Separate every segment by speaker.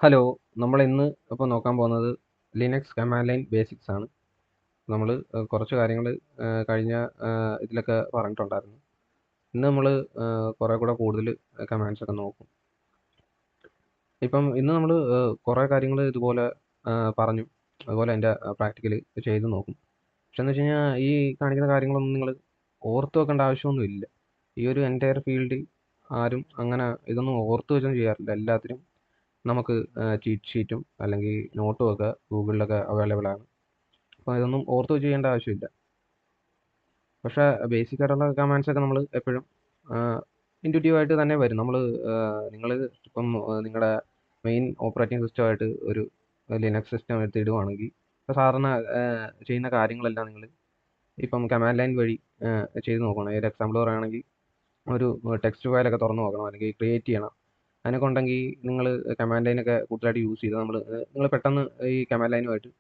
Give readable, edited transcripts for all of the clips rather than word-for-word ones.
Speaker 1: Hello, നമ്മൾ ഇന്ന് ഇപ്പോൾ നോക്കാൻ പോകുന്നത് ലിനക്സ് കമാൻഡ് ലൈൻ ബേസിക്സ് ആണ്. നമ്മൾ കുറച്ച് കാര്യങ്ങൾ കഴിഞ്ഞ ഇതിലൊക്കെ പറഞ്ഞിട്ടുണ്ടായിരുന്നു. ഇന്ന് നമ്മൾ കുറേ കൂടെ കൂടുതൽ കമാൻഡ്സ് ഒക്കെ നോക്കും. ഇപ്പം ഇന്ന് നമ്മൾ കുറേ കാര്യങ്ങൾ ഇതുപോലെ പറഞ്ഞു, അതുപോലെ എൻ്റെ പ്രാക്ടിക്കൽ ചെയ്ത് നോക്കും. പക്ഷെ എന്ന് വെച്ച് കഴിഞ്ഞാൽ ഈ കാണിക്കുന്ന കാര്യങ്ങളൊന്നും നിങ്ങൾ ഓർത്ത് വെക്കേണ്ട ആവശ്യമൊന്നുമില്ല. ഈ ഒരു എൻറ്റയർ ഫീൽഡിൽ ആരും അങ്ങനെ ഇതൊന്നും ഓർത്ത് വെച്ചൊന്നും ചെയ്യാറില്ല. എല്ലാത്തിനും നമുക്ക് ചീറ്റ് ഷീറ്റും അല്ലെങ്കിൽ നോട്ടും ഒക്കെ ഗൂഗിളിലൊക്കെ അവൈലബിൾ ആണ്. അപ്പോൾ ഇതൊന്നും ഓർത്ത് വെച്ച് ചെയ്യേണ്ട ആവശ്യമില്ല. പക്ഷേ ബേസിക് ആയിട്ടുള്ള കമാൻഡ്സ് ഒക്കെ നമ്മൾ എപ്പോഴും ഇൻറ്റുറ്റീവായിട്ട് തന്നെ വരും. നിങ്ങൾ ഇപ്പം നിങ്ങളുടെ മെയിൻ ഓപ്പറേറ്റിംഗ് സിസ്റ്റമായിട്ട് ഒരു ലിനക്സ് സിസ്റ്റം എടുത്ത് ഇടുവാണെങ്കിൽ ഇപ്പോൾ സാധാരണ ചെയ്യുന്ന കാര്യങ്ങളെല്ലാം നിങ്ങൾ ഇപ്പം കമാൻഡ് ലൈൻ വഴി ചെയ്ത് നോക്കണം. ഒരു എക്സാമ്പിൾ പറയുകയാണെങ്കിൽ ഒരു ടെക്സ്റ്റ് ഫയലൊക്കെ തുറന്ന് നോക്കണം, അല്ലെങ്കിൽ ക്രിയേറ്റ് ചെയ്യണം. അതിനൊക്കെ ഉണ്ടെങ്കിൽ നിങ്ങൾ കമാൻഡ് ലൈനൊക്കെ കൂടുതലായിട്ട് യൂസ് ചെയ്ത് നിങ്ങൾ പെട്ടെന്ന് ഈ കമാൻഡ് ലൈനുമായിട്ട്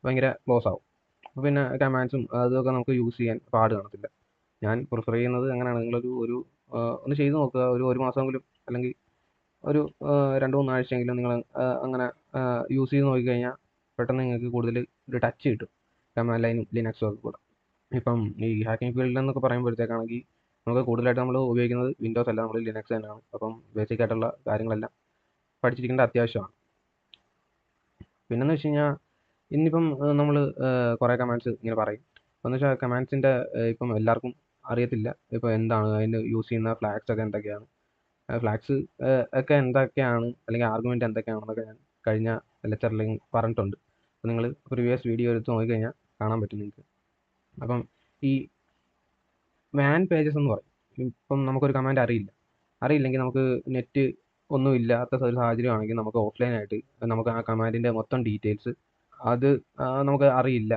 Speaker 1: ഭയങ്കര ക്ലോസ് ആവും. അപ്പോൾ പിന്നെ കമാൻഡ്സും അതൊക്കെ നമുക്ക് യൂസ് ചെയ്യാൻ പാട് കാണത്തില്ല. ഞാൻ പ്രിഫർ ചെയ്യുന്നത് അങ്ങനെയാണ്. നിങ്ങളൊരു ഒന്ന് ചെയ്ത് നോക്കുക. ഒരു മാസമെങ്കിലും അല്ലെങ്കിൽ ഒരു 2-3 ആഴ്ചയെങ്കിലും നിങ്ങൾ അങ്ങനെ യൂസ് ചെയ്ത് നോക്കിക്കഴിഞ്ഞാൽ പെട്ടെന്ന് നിങ്ങൾക്ക് കൂടുതൽ ഒരു ടച്ച് കിട്ടും കമാൻഡ് ലൈനും ലിനക്സും ഒക്കെ കൂടെ. ഇപ്പം ഈ ഹാക്കിംഗ് ഫീൽഡിൽ എന്നൊക്കെ പറയുമ്പോഴത്തേക്കാണെങ്കിൽ നമുക്ക് കൂടുതലായിട്ട് നമ്മൾ ഉപയോഗിക്കുന്നത് വിൻഡോസ് അല്ല, നമ്മൾ ലിനക്സ് തന്നെയാണ്. അപ്പം ബേസിക് ആയിട്ടുള്ള കാര്യങ്ങളെല്ലാം പഠിച്ചിരിക്കേണ്ട അത്യാവശ്യമാണ്. പിന്നെന്ന് വെച്ച് കഴിഞ്ഞാൽ ഇന്നിപ്പം നമ്മൾ കുറേ കമാൻഡ്സ് ഇങ്ങനെ പറയും. എന്ന് വെച്ചാൽ കമാൻഡ്സിൻ്റെ ഇപ്പം എല്ലാവർക്കും അറിയത്തില്ല ഇപ്പോൾ എന്താണ് അതിന് യൂസ് ചെയ്യുന്ന ഫ്ലാഗ്സ് ഒക്കെ എന്തൊക്കെയാണ്. ഫ്ലാഗ്സ് ഒക്കെ എന്തൊക്കെയാണ്, അല്ലെങ്കിൽ ആർഗ്യുമെൻറ്റ് എന്തൊക്കെയാണെന്നൊക്കെ ഞാൻ കഴിഞ്ഞ ലെക്ചറിൽ പറഞ്ഞിട്ടുണ്ട്. അപ്പോൾ നിങ്ങൾ പ്രീവിയസ് വീഡിയോ എടുത്ത് നോക്കിക്കഴിഞ്ഞാൽ കാണാൻ പറ്റും നിങ്ങൾക്ക്. അപ്പം ഈ മാൻ പേജസ് എന്ന് പറയും. ഇപ്പം നമുക്കൊരു കമാൻഡ് അറിയില്ലെങ്കിൽ നമുക്ക് നെറ്റ് ഒന്നും ഇല്ലാത്ത ഒരു സാഹചര്യമാണെങ്കിൽ നമുക്ക് ഓഫ്ലൈനായിട്ട് നമുക്ക് ആ കമാൻഡിൻ്റെ മൊത്തം ഡീറ്റെയിൽസ് അത് നമുക്ക് അറിയില്ല,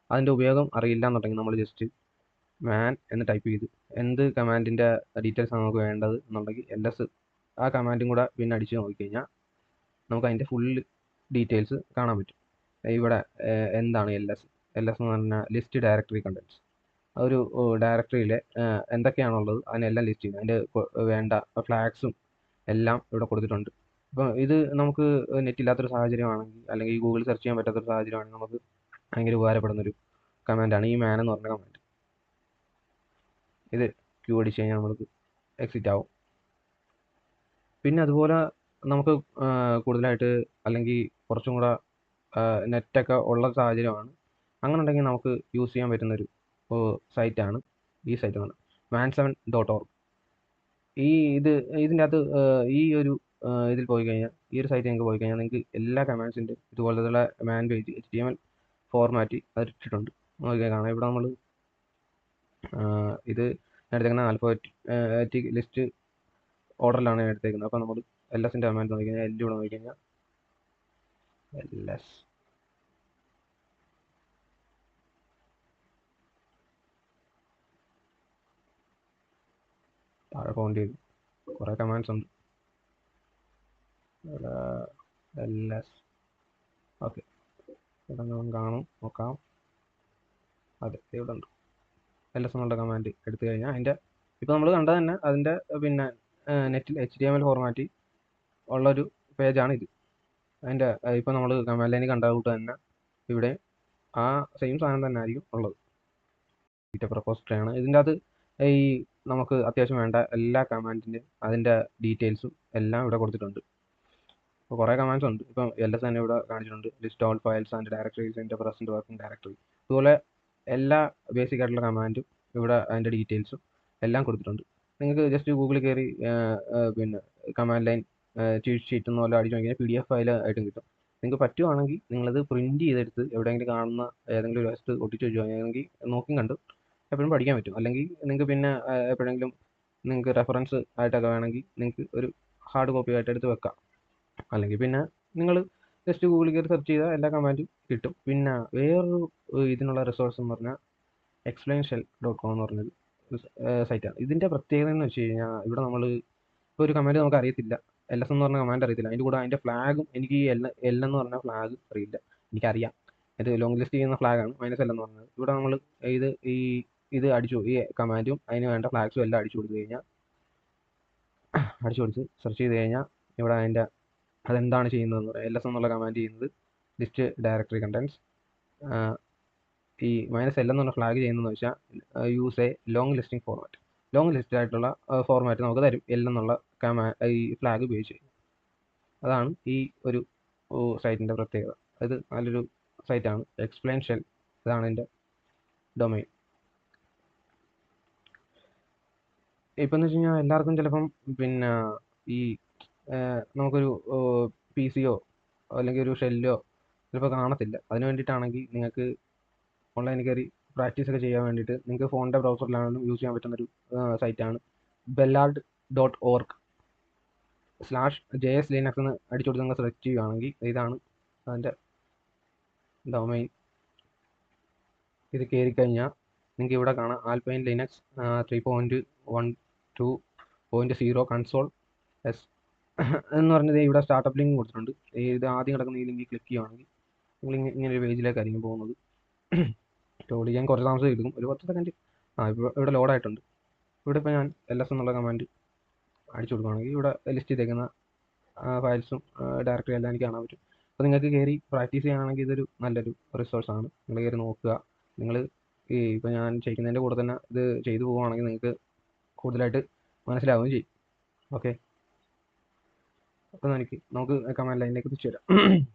Speaker 1: അതിൻ്റെ ഉപയോഗം അറിയില്ല എന്നുണ്ടെങ്കിൽ നമ്മൾ ജസ്റ്റ് മാൻ എന്ന് ടൈപ്പ് ചെയ്ത് എന്ത് കമാൻഡിൻ്റെ ഡീറ്റെയിൽസ് ആണ് നമുക്ക് വേണ്ടത് എന്നുണ്ടെങ്കിൽ LS ആ കമാൻഡും കൂടെ പിന്നെ അടിച്ച് നോക്കിക്കഴിഞ്ഞാൽ നമുക്ക് അതിൻ്റെ ഫുൾ ഡീറ്റെയിൽസ് കാണാൻ പറ്റും. ഇവിടെ എന്താണ് LS എന്ന് പറഞ്ഞാൽ ലിസ്റ്റ് ഡയറക്ടറി കണ്ടൻസ്. ഒരു ഡയറക്ടറിയിൽ എന്തൊക്കെയാണുള്ളത് അതിനെല്ലാം ലിസ്റ്റ് ചെയ്യുന്നത്, അതിൻ്റെ വേണ്ട ഫ്ലാഗ്സും എല്ലാം ഇവിടെ കൊടുത്തിട്ടുണ്ട്. അപ്പോൾ ഇത് നമുക്ക് നെറ്റ് ഇല്ലാത്തൊരു സാഹചര്യമാണെങ്കിൽ, അല്ലെങ്കിൽ ഗൂഗിൾ സെർച്ച് ചെയ്യാൻ പറ്റാത്തൊരു സാഹചര്യമാണെങ്കിൽ നമുക്ക് ഭയങ്കര ഉപകാരപ്പെടുന്നൊരു കമാൻഡാണ് ഈ മാൻ എന്ന് പറഞ്ഞ കമാൻഡ്. ഇത് ക്യൂ അടിച്ച് കഴിഞ്ഞാൽ നമുക്ക് എക്സിറ്റ് ആവും. പിന്നെ അതുപോലെ നമുക്ക് കൂടുതലായിട്ട് അല്ലെങ്കിൽ കുറച്ചും കൂടെ നെറ്റൊക്കെ ഉള്ള സാഹചര്യമാണ്, അങ്ങനെ ഉണ്ടെങ്കിൽ നമുക്ക് യൂസ് ചെയ്യാൻ പറ്റുന്നൊരു സൈറ്റാണ് ഈ സൈറ്റ് എന്ന് പറഞ്ഞാൽ man7.org. ഈ ഇതിൻ്റെ അകത്ത് ഈ ഒരു ഇതിൽ പോയി കഴിഞ്ഞാൽ, ഈ ഒരു സൈറ്റ് നിങ്ങൾക്ക് പോയി കഴിഞ്ഞാൽ നിങ്ങൾക്ക് എല്ലാ കമാൻഡ്സിൻ്റെ ഇതുപോലത്തുള്ള മാൻ പേജ് HTML ഫോർമാറ്റ് അത് ഇട്ടിട്ടുണ്ട്. നോക്കിയാൽ കാണാം. ഇവിടെ നമ്മൾ ഇത് എടുത്തേക്കുന്ന ആൽഫബറ്റിക് ലിസ്റ്റ് ഓർഡറിലാണ് എടുത്തേക്കുന്നത്. അപ്പോൾ നമ്മൾ LSൻ്റെ കമാൻഡ് നോക്കി കഴിഞ്ഞാൽ ഇവിടെ നോക്കി കഴിഞ്ഞാൽ LS താഴെ പോകേണ്ടി വരും. കുറേ കമാൻഡ്സ് ഉണ്ട്. LS ഓക്കെ, ഇവിടെ കാണും, നോക്കാം. അതെ, ഇവിടെ ഉണ്ട്. LS എന്നുള്ള കമാൻഡ് എടുത്തു കഴിഞ്ഞാൽ അതിൻ്റെ ഇപ്പോൾ നമ്മൾ കണ്ടത് തന്നെ അതിൻ്റെ പിന്നെ നെറ്റിൽ HTML ഫോർമാറ്റ് ഉള്ളൊരു പേജാണ് ഇത്. അതിൻ്റെ ഇപ്പോൾ നമ്മൾ കമാൻഡ് ലൈനിൽ കണ്ട കൂട്ട് തന്നെ ഇവിടെ ആ സെയിം സാധനം തന്നെ ആയിരിക്കും ഉള്ളത്. പ്രപ്പോസിറ്ററി ആണ്. ഇതിൻ്റെ അകത്ത് ഈ നമുക്ക് അത്യാവശ്യം വേണ്ട എല്ലാ കമാൻഡിൻ്റെയും അതിൻ്റെ ഡീറ്റെയിൽസും എല്ലാം ഇവിടെ കൊടുത്തിട്ടുണ്ട്. ഇപ്പോൾ കുറേ കമാൻഡ്സ് ഉണ്ട്. ഇപ്പം LS തന്നെ ഇവിടെ കാണിച്ചിട്ടുണ്ട്. List all files and directories in the present working directory. അതുപോലെ എല്ലാ ബേസിക് ആയിട്ടുള്ള കമാൻഡും ഇവിടെ അതിൻ്റെ ഡീറ്റെയിൽസും എല്ലാം കൊടുത്തിട്ടുണ്ട്. നിങ്ങൾക്ക് ജസ്റ്റ് ഗൂഗിളിൽ കയറി പിന്നെ കമാൻഡ് ലൈൻ ചീറ്റ് ഷീറ്റ് എന്ന് പോലെ അടിച്ചു നോക്കിയാൽ PDF ഫയൽ ആയിട്ടും കിട്ടും. നിങ്ങൾക്ക് പറ്റുവാണെങ്കിൽ നിങ്ങളത് പ്രിൻറ്റ് ചെയ്തെടുത്ത് എവിടെയെങ്കിലും കാണുന്ന ഏതെങ്കിലും ഒരു വശത്ത് ഒട്ടിച്ച് വെച്ചുവാണെങ്കിൽ നോക്കി കണ്ട് എപ്പോഴും പഠിക്കാൻ പറ്റും. അല്ലെങ്കിൽ നിങ്ങൾക്ക് പിന്നെ എപ്പോഴെങ്കിലും നിങ്ങൾക്ക് റെഫറൻസ് ആയിട്ടൊക്കെ വേണമെങ്കിൽ നിങ്ങൾക്ക് ഒരു ഹാർഡ് കോപ്പി ആയിട്ട് എടുത്ത് വെക്കാം. അല്ലെങ്കിൽ പിന്നെ നിങ്ങൾ ജസ്റ്റ് ഗൂഗിളിൽ കയറി സെർച്ച് ചെയ്താൽ എല്ലാ കമാൻഡും കിട്ടും. പിന്നെ വേറൊരു ഇതിനുള്ള റിസോഴ്സ് എന്ന് പറഞ്ഞാൽ explainshell.com എന്ന് പറഞ്ഞൊരു സൈറ്റാണ്. ഇതിൻ്റെ പ്രത്യേകത എന്ന് വെച്ച് കഴിഞ്ഞാൽ ഇവിടെ നമ്മൾ ഇപ്പോൾ ഒരു കമാൻഡ് നമുക്ക് അറിയത്തില്ല, LS എന്ന് പറഞ്ഞ കമാൻഡ് അറിയത്തില്ല, അതിൻ്റെ കൂടെ അതിൻ്റെ ഫ്ലാഗും എനിക്ക് ഈ L എന്ന് പറഞ്ഞ ഫ്ലാഗ് അറിയില്ല. എനിക്കറിയാം ഇത് ലോങ് ലിസ്റ്റ് ചെയ്യുന്ന ഫ്ലാഗാണ് -L എന്ന് പറഞ്ഞത്. ഇവിടെ നമ്മൾ ഇത് ഇത് അടിച്ചു, ഈ കമാൻഡും അതിന് വേണ്ട ഫ്ലാഗ്സും എല്ലാം അടിച്ചു കൊടുത്ത് സെർച്ച് ചെയ്ത് കഴിഞ്ഞാൽ ഇവിടെ അതിൻ്റെ അതെന്താണ് ചെയ്യുന്നതെന്ന് പറയാം. ls എന്നുള്ള കമാൻഡ് ചെയ്യുന്നത് ലിസ്റ്റ് ഡയറക്ടറി കണ്ടൻസ് ഈ -l എന്ന് പറഞ്ഞ ഫ്ലാഗ് ചെയ്യുന്നതെന്ന് വെച്ചാൽ use A long listing format. Long list ആയിട്ടുള്ള ഫോർമാറ്റ് നമുക്ക് തരും l എന്നുള്ള ഈ ഫ്ലാഗ് ഉപയോഗിച്ച്. അതാണ് ഈ ഒരു സൈറ്റിൻ്റെ പ്രത്യേകത. അത് നല്ലൊരു സൈറ്റാണ്. എക്സ്പ്ലെയിൻ ഷെൽ ഇതാണ് എൻ്റെ ഡൊമൈൻ. ഇപ്പം എന്ന് വെച്ച് കഴിഞ്ഞാൽ എല്ലാവർക്കും ചിലപ്പം പിന്നെ ഈ നമുക്കൊരു PC-യോ അല്ലെങ്കിൽ ഒരു ഷെല്ലോ ചിലപ്പോൾ കാണത്തില്ല. അതിന് വേണ്ടിയിട്ടാണെങ്കിൽ നിങ്ങൾക്ക് ഓൺലൈനിൽ കയറി പ്രാക്ടീസ് ഒക്കെ ചെയ്യാൻ വേണ്ടിയിട്ട് നിങ്ങൾക്ക് ഫോണിൻ്റെ ബ്രൗസറിലാണെങ്കിലും യൂസ് ചെയ്യാൻ പറ്റുന്നൊരു സൈറ്റാണ് bellard.org/JS-Linux എന്ന് അടിച്ചു കൊടുത്ത് നിങ്ങൾ സെലക്ട് ചെയ്യുകയാണെങ്കിൽ ഇതാണ് അതിൻ്റെ ഡൊമൈൻ. ഇത് കയറിക്കഴിഞ്ഞാൽ നിങ്ങൾക്ക് ഇവിടെ കാണാം ആൽപൈൻ ലിനക്സ് 3.12.0 കൺസോൾ എസ് എന്ന് പറഞ്ഞത് ഇവിടെ സ്റ്റാർട്ടപ്പ് ലിങ്ക് കൊടുത്തിട്ടുണ്ട്. ഇത് ആദ്യം കിടക്കുന്ന ഈ ലിങ്കിൽ ക്ലിക്ക് ചെയ്യുകയാണെങ്കിൽ നിങ്ങൾ ഇങ്ങനെ ഒരു പേജിലേക്കായിരിക്കും പോകുന്നത്. ലോഡ് ചെയ്യാൻ കുറച്ച് താമസം എടുക്കും, ഒരു 10 സെക്കൻഡ്. ഇവിടെ ലോഡായിട്ടുണ്ട്. ഇവിടെ ഇപ്പോൾ ഞാൻ ls എന്നുള്ള കമാൻഡ് അടിച്ചു കൊടുക്കുകയാണെങ്കിൽ ഇവിടെ ലിസ്റ്റ് ചെയ്തേക്കുന്ന ഫയൽസും ഡയറക്ടറി എല്ലാം എനിക്ക് കാണാൻ പറ്റും. അപ്പോൾ നിങ്ങൾക്ക് കയറി പ്രാക്ടീസ് ചെയ്യുകയാണെങ്കിൽ ഇതൊരു നല്ലൊരു റിസോഴ്സാണ്. നിങ്ങൾ കയറി നോക്കുക. നിങ്ങൾ ഇപ്പോൾ ഞാൻ ചെയ്യുന്നതിൻ്റെ കൂടെ തന്നെ ഇത് ചെയ്തു പോവുകയാണെങ്കിൽ നിങ്ങൾക്ക് കൂടുതലായിട്ട് മനസ്സിലാവുകയും ചെയ്യും. ഓക്കെ, അപ്പോൾ നമുക്ക് കമാൻഡ് ലൈനിലേക്ക് തിരിച്ചു വരാം.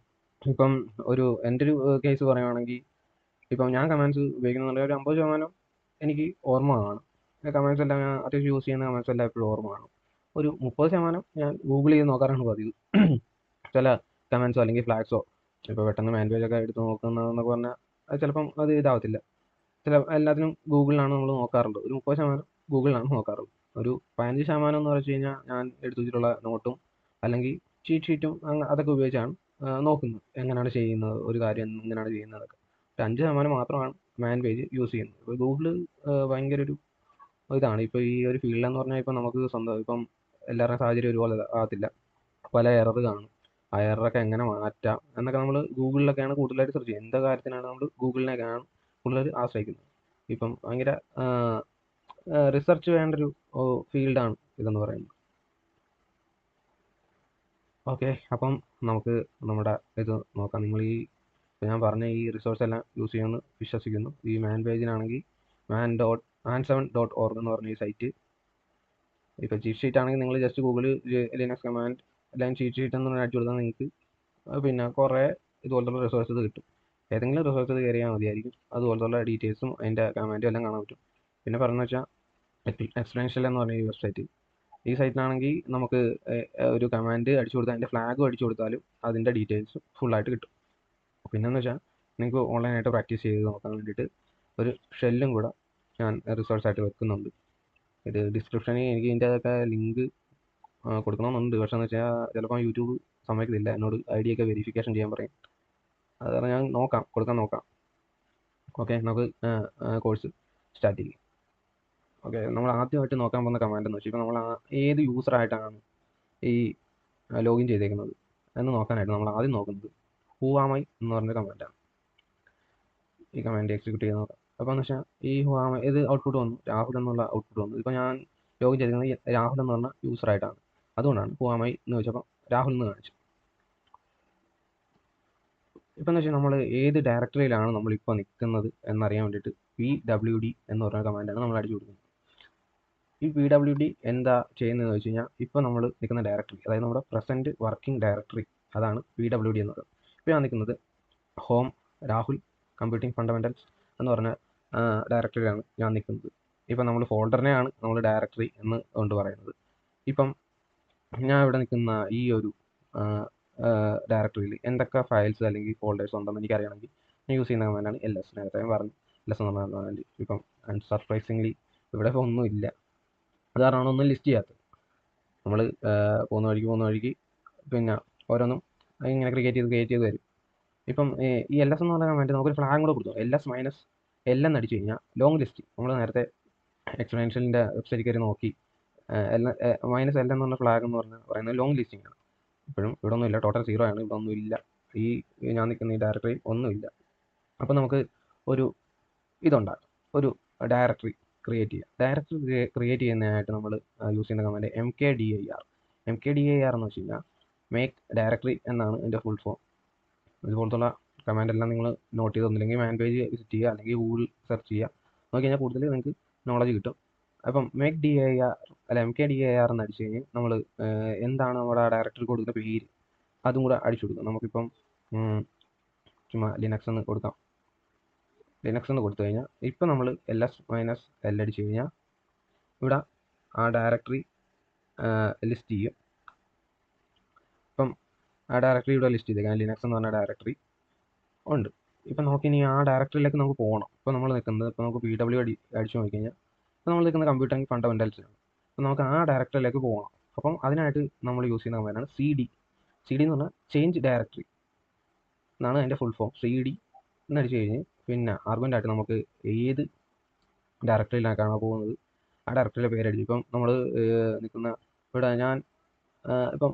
Speaker 1: ഇപ്പം എൻ്റെ ഒരു കേസ് പറയുകയാണെങ്കിൽ ഇപ്പം ഞാൻ കമാൻഡ്സ് ഉപയോഗിക്കുന്നുണ്ടെങ്കിൽ ഒരു 50% എനിക്ക് ഓർമ്മ കാണും. കമാൻഡ്സ് എല്ലാം ഞാൻ അത്യാവശ്യം യൂസ് ചെയ്യുന്ന കമാൻഡ്സ് എല്ലാം എപ്പോഴും ഓർമ്മ കാണും. ഒരു 30% ഞാൻ ഗൂഗിൾ ചെയ്ത് നോക്കാറാണ് പതിവ്. ചില കമാൻഡ്സോ അല്ലെങ്കിൽ ഫ്ലാഗ്സോ ഇപ്പോൾ പെട്ടെന്ന് മാൻവേജ് ഒക്കെ എടുത്ത് നോക്കുന്നതെന്നൊക്കെ പറഞ്ഞാൽ അത് ചിലപ്പം അത് ഇതാവത്തില്ല. എല്ലാത്തിനും ഗൂഗിളിലാണ് നമ്മൾ നോക്കാറുള്ളത്. ഒരു 30% ഗൂഗിളിലാണ് നോക്കാറുള്ളത്. ഒരു 15% എന്ന് വെച്ച് കഴിഞ്ഞാൽ ഞാൻ എടുത്തു വെച്ചിട്ടുള്ള നോട്ടും അല്ലെങ്കിൽ ചീറ്റ് ഷീറ്റും അതൊക്കെ ഉപയോഗിച്ചാണ് നോക്കുന്നത്. എങ്ങനെയാണ് ചെയ്യുന്നത്, ഒരു കാര്യം എങ്ങനെയാണ് ചെയ്യുന്നതൊക്കെ. ഒരു 5% മാത്രമാണ് മാൻ പേജ് യൂസ് ചെയ്യുന്നത്. ഇപ്പോൾ ഗൂഗിൾ ഭയങ്കര ഒരു ഇതാണ്. ഇപ്പോൾ ഈ ഒരു ഫീൽഡെന്ന് പറഞ്ഞാൽ ഇപ്പം നമുക്ക് സ്വന്തം ഇപ്പം എല്ലാവരുടെയും സാഹചര്യം ഒരുപോലെ ആകത്തില്ല. പല എറർ കാണും. ആ എററൊക്കെ എങ്ങനെ മാറ്റാം എന്നൊക്കെ നമ്മൾ ഗൂഗിളിലൊക്കെയാണ് കൂടുതലായിട്ട് സെർച്ച് ചെയ്യുന്നത്. എന്ത് കാര്യത്തിനാണ് നമ്മൾ ഗൂഗിളിനെയൊക്കെയാണ് കൂടുതൽ ആശ്രയിക്കുന്നത്. ഇപ്പം ഭയങ്കര റിസർച്ച് വേണ്ടൊരു ഫീൽഡാണ് ഇതെന്ന് പറയുന്നത്. ഓക്കെ, അപ്പം നമുക്ക് നമ്മുടെ ഇത് നോക്കാം. നിങ്ങൾ ഞാൻ പറഞ്ഞ ഈ റിസോഴ്സ് എല്ലാം യൂസ് ചെയ്യുമെന്ന് വിശ്വസിക്കുന്നു. ഈ മാൻ പേജിനാണെങ്കിൽ man7.org എന്ന് പറഞ്ഞ ഈ സൈറ്റ്. ഇപ്പോൾ ചീറ്റ് ഷീറ്റ് ആണെങ്കിൽ നിങ്ങൾ just Google Linux command line cheat sheet എന്ന് അടിച്ചു കൊടുത്താൽ നിങ്ങൾക്ക് പിന്നെ കുറേ ഇതുപോലത്തുള്ള റിസോഴ്സസ് കിട്ടും. ഏതെങ്കിലും റിസോഴ്സസ് കയറിയാൽ മതിയായിരിക്കും. അതുപോലത്തുള്ള ഡീറ്റെയിൽസും അതിൻ്റെ കമാൻഡും എല്ലാം കാണാൻ പറ്റും. പിന്നെ പറഞ്ഞു വെച്ചാൽ എക്സ്പ്ലെൻഷ്യൽ എന്ന് പറഞ്ഞ ഈ വെബ്സൈറ്റ്. ഈ സൈറ്റിലാണെങ്കിൽ നമുക്ക് ഒരു കമാൻഡ് അടിച്ചു കൊടുത്താൽ അതിൻ്റെ ഫ്ലാഗും അടിച്ചു കൊടുത്താലും അതിൻ്റെ ഡീറ്റെയിൽസ് ഫുള്ളായിട്ട് കിട്ടും. പിന്നെന്ന് വെച്ചാൽ നിങ്ങൾക്ക് ഓൺലൈനായിട്ട് പ്രാക്ടീസ് ചെയ്ത് നോക്കാൻ വേണ്ടിയിട്ട് ഒരു ഷെല്ലും കൂടെ ഞാൻ റിസോഴ്സായിട്ട് വെക്കുന്നുണ്ട്. ഇത് ഡിസ്ക്രിപ്ഷനിൽ എനിക്ക് ഇതിൻ്റെതൊക്കെ ലിങ്ക് കൊടുക്കണമെന്നുണ്ട്. പക്ഷേ എന്ന് വെച്ചാൽ ചിലപ്പോൾ യൂട്യൂബ് സമ്മതിക്കത്തില്ല. എന്നോട് ID ഒക്കെ വെരിഫിക്കേഷൻ ചെയ്യാൻ പറയും. അത് കാരണം ഞാൻ കൊടുക്കാൻ നോക്കാം. ഓക്കെ, നമുക്ക് കോഴ്സ് സ്റ്റാർട്ട് ചെയ്യും. ഓക്കെ, നമ്മൾ ആദ്യമായിട്ട് നോക്കാൻ പോകുന്ന കമാൻഡ് എന്ന് വെച്ചാൽ ഇപ്പോൾ നമ്മൾ ഏത് യൂസറായിട്ടാണ് ഈ ലോഗിൻ ചെയ്തേക്കുന്നത് എന്ന് നോക്കാനായിട്ട് നമ്മൾ ആദ്യം നോക്കുന്നത് ഹൂവാമൈ എന്ന് പറഞ്ഞ കമാൻഡാണ്. ഈ കമാൻഡ് എക്സിക്യൂട്ട് ചെയ്ത് നോക്കാം. അപ്പോൾ എന്ന് വെച്ചാൽ ഈ ഹൂവാമൈ ഇത് ഔട്ട്പുട്ട് വന്നു, രാഹുൽ എന്നുള്ള ഔട്ട്പുട്ട് വന്നു. ഇപ്പോൾ ഞാൻ ലോഗിൻ ചെയ്തിരിക്കുന്നത് രാഹുൽ എന്ന് പറഞ്ഞ യൂസറായിട്ടാണ്. അതുകൊണ്ടാണ് ഹൂവാമൈ എന്ന് വെച്ചപ്പോൾ രാഹുൽ എന്ന് കാണിച്ചു. ഇപ്പം എന്ന് വെച്ചാൽ നമ്മൾ ഏത് ഡയറക്ടറിയിലാണ് നമ്മളിപ്പോൾ നിൽക്കുന്നത് എന്നറിയാൻ വേണ്ടിയിട്ട് pwd എന്ന് പറഞ്ഞ കമാൻഡാണ് നമ്മൾ അടിച്ചു കൊടുക്കുന്നത്. ഈ pwd എന്താ ചെയ്യുന്നതെന്ന് വെച്ച് കഴിഞ്ഞാൽ ഇപ്പോൾ നമ്മൾ നിൽക്കുന്ന ഡയറക്ടറി, അതായത് നമ്മുടെ പ്രസൻറ്റ് വർക്കിംഗ് ഡയറക്ടറി, അതാണ് pwd എന്ന് പറയുന്നത്. ഇപ്പോൾ ഞാൻ നിൽക്കുന്നത് ഹോം രാഹുൽ കമ്പ്യൂട്ടിംഗ് ഫണ്ടമെൻ്റൽസ് എന്ന് പറഞ്ഞ ഡയറക്ടറിയിലാണ് ഞാൻ നിൽക്കുന്നത്. ഇപ്പം നമ്മൾ ഫോൾഡറിനെയാണ് നമ്മൾ ഡയറക്ടറി എന്ന് കൊണ്ട് പറയുന്നത്. ഇപ്പം ഞാൻ ഇവിടെ നിൽക്കുന്ന ഈ ഒരു ഡയറക്ടറിയിൽ എന്തൊക്കെ ഫയൽസ് അല്ലെങ്കിൽ ഫോൾഡേഴ്സ് ഉണ്ടെന്ന് എനിക്കറിയണമെങ്കിൽ ഞാൻ യൂസ് ചെയ്യുന്ന കമാൻഡാണ് ls. നേരത്തെ ഞാൻ പറഞ്ഞു ls എന്ന് പറഞ്ഞ കമാൻഡ്. ഇപ്പം സർപ്രൈസിംഗ്ലി ഇവിടെ ഇപ്പോൾ ഒന്നുമില്ല. അത് കാരണമാണ് ഒന്നും ലിസ്റ്റ് ചെയ്യാത്തത്. നമ്മൾ പോകുന്ന വഴിക്ക് പിന്നെ ഓരോന്നും ഇങ്ങനെ ക്രിയേറ്റ് ചെയ്ത് വരും. ഇപ്പം ഈ ls എന്ന് പറഞ്ഞ കമാൻഡ് നമുക്കൊരു ഫ്ലാഗ് കൂടെ കൊടുത്തു. ls-l എന്ന് അടിച്ചു കഴിഞ്ഞാൽ ലോങ് ലിസ്റ്റ്. നമ്മൾ നേരത്തെ എക്സ്പെൻഷ്യലിൻ്റെ വെബ്സൈറ്റിൽ കയറി നോക്കി -l എന്ന് പറഞ്ഞ ഫ്ലാഗ് എന്ന് പറയുന്നത് ലോങ് ലിസ്റ്റിംഗ് ആണ്. ഇപ്പോഴും ഇവിടെ ഒന്നുമില്ല, ടോട്ടൽ 0 ആണ്. ഇവിടെ ഒന്നുമില്ല, ഈ ഞാൻ നിൽക്കുന്ന ഈ ഡയറക്ടറി ഒന്നുമില്ല. അപ്പോൾ നമുക്ക് ഒരു ഇതുണ്ടാകും, ഒരു ഡയറക്ടറി ക്രിയേറ്റ് ചെയ്യാം. ഡയറക്ടറി ക്രിയേറ്റ് ചെയ്യുന്നതിനായിട്ട് നമ്മൾ യൂസ് ചെയ്യുന്ന കമാൻഡ് mkdir എന്ന് വെച്ച് കഴിഞ്ഞാൽ മേക്ക് ഡയറക്ടറി എന്നാണ് എൻ്റെ ഫുൾ ഫോം. ഇതുപോലത്തുള്ള കമാൻഡ് എല്ലാം നിങ്ങൾ നോട്ട് ചെയ്ത് ഒന്നില്ലെങ്കിൽ മാൻ പേജ് വിസിറ്റ് ചെയ്യുക, അല്ലെങ്കിൽ ഗൂഗിൾ സെർച്ച് ചെയ്യുക. നോക്കി കഴിഞ്ഞാൽ കൂടുതൽ നിങ്ങൾക്ക് നോളജ് കിട്ടും. അപ്പം മേക്ക് ഡി എ ആർ അല്ല MKDIR എന്ന് അടിച്ചു കഴിഞ്ഞാൽ നമ്മൾ എന്താണ് നമ്മുടെ ഡയറക്ടറി കൊടുക്കുന്ന പേര് അതും കൂടെ അടിച്ചു കൊടുക്കും. നമുക്കിപ്പം ചുമ്മാ ലിനക്സ് എന്ന് കൊടുക്കാം. ലിനക്സ് എന്ന് കൊടുത്തു കഴിഞ്ഞാൽ ഇപ്പം നമ്മൾ -l അടിച്ചു കഴിഞ്ഞാൽ ഇവിടെ ആ ഡയറക്ടറി ലിസ്റ്റ് ചെയ്യും. ഇപ്പം ആ ഡയറക്ടറി ഇവിടെ ലിസ്റ്റ് ചെയ്തേക്കാം. ലിനക്സ് എന്ന് പറഞ്ഞ ഡയറക്ടറി ഉണ്ട്. ഇപ്പം നമുക്കിനി ആ ഡയറക്ടറിയിലേക്ക് നമുക്ക് പോകണം. ഇപ്പോൾ നമ്മൾ നിൽക്കുന്നത് ഇപ്പോൾ നമുക്ക് PW അടിച്ചു നോക്കിക്കഴിഞ്ഞാൽ ഇപ്പോൾ നമ്മൾ നിൽക്കുന്ന കമ്പ്യൂട്ടറിംഗ് ഫണ്ടമെൻറ്റൽസിലാണ്. അപ്പോൾ നമുക്ക് ആ ഡയറക്ടറിയിലേക്ക് പോകണം. അപ്പം അതിനായിട്ട് നമ്മൾ യൂസ് ചെയ്യുന്ന കമാൻഡാണ് CD എന്ന് പറഞ്ഞാൽ ചേഞ്ച് ഡയറക്ടറി എന്നാണ് അതിൻ്റെ ഫുൾ ഫോം. CD എന്ന് അടിച്ചു കഴിഞ്ഞ് പിന്നെ ആർഗ്യുമെൻ്റ് ആയിട്ട് നമുക്ക് ഏത് ഡയറക്ടറിയിലേക്കാണ് പോകുന്നത് ആ ഡയറക്ടറിയിലെ പേരടിച്ചു. ഇപ്പം നമ്മൾ നിൽക്കുന്ന ഇവിടെ ഞാൻ ഇപ്പം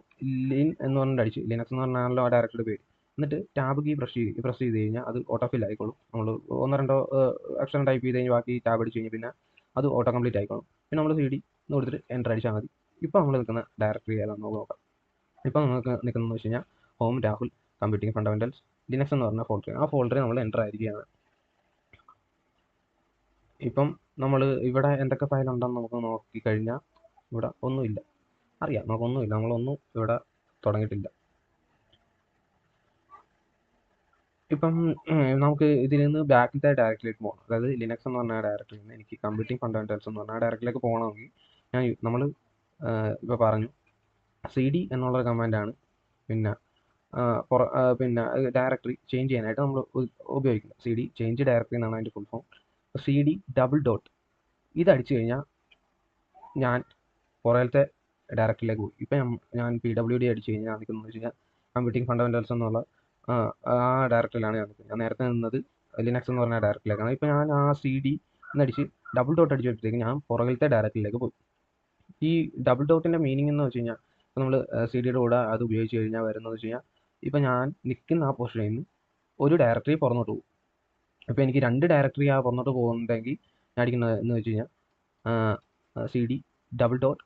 Speaker 1: ലിൻ എന്ന് പറഞ്ഞിട്ട് അടിച്ചു, ലിനക്സ് എന്ന് പറഞ്ഞാണല്ലോ ആ ഡയറക്ടറിയുടെ പേര്. എന്നിട്ട് ടാബ് കീ പ്രസ് ചെയ്ത് കഴിഞ്ഞാൽ അത് ഓട്ടോഫിൽ ആയിക്കോളും. നമ്മൾ 1-2 അക്ഷരം ടൈപ്പ് ചെയ്ത് കഴിഞ്ഞാൽ ബാക്കി ടാബ് അടിച്ച് കഴിഞ്ഞാൽ പിന്നെ അത് ഓട്ടോ കംപ്ലീറ്റ് ആയിക്കോളും. പിന്നെ നമ്മൾ CD എന്ന് കൊടുത്തിട്ട് എൻ്റർ അടിച്ചാൽ മതി. ഇപ്പോൾ നമ്മൾ നിൽക്കുന്ന ഡയറക്ടറി ഏതാണെന്ന് നമുക്ക് നോക്കാം. ഇപ്പോൾ നമുക്ക് നിൽക്കുന്നതെന്ന് വെച്ച് കഴിഞ്ഞാൽ home Rahul computing fundamentals Linux എന്ന് പറഞ്ഞ ഫോൾഡർ. ആ ഫോൾഡറിൽ നമ്മൾ എൻ്റർ ആയിരിക്കുകയാണ്. ഇപ്പം നമ്മൾ ഇവിടെ എന്തൊക്കെ ഫയൽ ഉണ്ടെന്ന് നമുക്ക് നോക്കിക്കഴിഞ്ഞാൽ ഇവിടെ ഒന്നുമില്ല. അറിയാം നമുക്കൊന്നുമില്ല, നമ്മളൊന്നും ഇവിടെ തുടങ്ങിയിട്ടില്ല. ഇപ്പം നമുക്ക് ഇതിൽ നിന്ന് ബാക്കിലത്തെ ഡയറക്ടറിലേക്ക് പോകണം. അതായത് ലിനക്സ് എന്ന് പറഞ്ഞ ഡയറക്ടറിയിൽ നിന്ന് എനിക്ക് കമ്പ്യൂട്ടിംഗ് ഫണ്ടമെൻറ്റൽസ് എന്ന് പറഞ്ഞ ഡയറക്ടറിലേക്ക് പോകണമെങ്കിൽ നമ്മൾ ഇപ്പോൾ പറഞ്ഞു CD എന്നുള്ള കമാൻഡാണ് പിന്നെ പിന്നെ ഡയറക്ടറി ചേഞ്ച് ചെയ്യാനായിട്ട് നമ്മൾ ഉപയോഗിക്കുന്നത്. CD ചേഞ്ച് ഡയറക്ടറി എന്നാണ് അതിൻ്റെ full form. CD double dot ഇത് അടിച്ചു കഴിഞ്ഞാൽ ഞാൻ പുറകിലത്തെ ഡയറക്ടറിയിലേക്ക് പോയി. ഇപ്പം ഞാൻ PWD അടിച്ചു കഴിഞ്ഞാൽ നിൽക്കുന്നത് വെച്ച് കഴിഞ്ഞാൽ കമ്പ്യൂട്ടിംഗ് ഫണ്ടമെൻറ്റൽസ് എന്നുള്ള ആ ഡയറക്ടറിയിലാണ് ഞാൻ നിൽക്കുന്നത്. ഞാൻ നേരത്തെ നിന്നത് ലിനക്സ് എന്ന് പറഞ്ഞ ഡയറക്ടറിയിലേക്കാണ്. ഇപ്പം ഞാൻ ആ CD എന്നടിച്ച് ഡബിൾ ഡോട്ട് അടിച്ച് വെച്ചപ്പോഴത്തേക്ക് ഞാൻ പുറകിലത്തെ ഡയറക്ടറിയിലേക്ക് പോയി. ഈ ഡബിൾ ഡോട്ടിൻ്റെ മീനിങ് എന്ന് വെച്ച് കഴിഞ്ഞാൽ ഇപ്പോൾ നമ്മൾ CD-യുടെ കൂടെ അത് ഉപയോഗിച്ച് കഴിഞ്ഞാൽ വരുന്നത് വെച്ച് കഴിഞ്ഞാൽ ഇപ്പം ഞാൻ നിൽക്കുന്ന ആ പൊസിഷനിൽ നിന്ന് ഒരു ഡയറക്ടറി പുറന്നോട്ട് പോകും. ഇപ്പോൾ എനിക്ക് 2 ഡയറക്ടറി ആ പുറന്നോട്ട് പോകുന്നുണ്ടെങ്കിൽ ഞാൻ അടിക്കുന്നത് എന്ന് വെച്ച് കഴിഞ്ഞാൽ CD ഡബിൾ ഡോട്ട്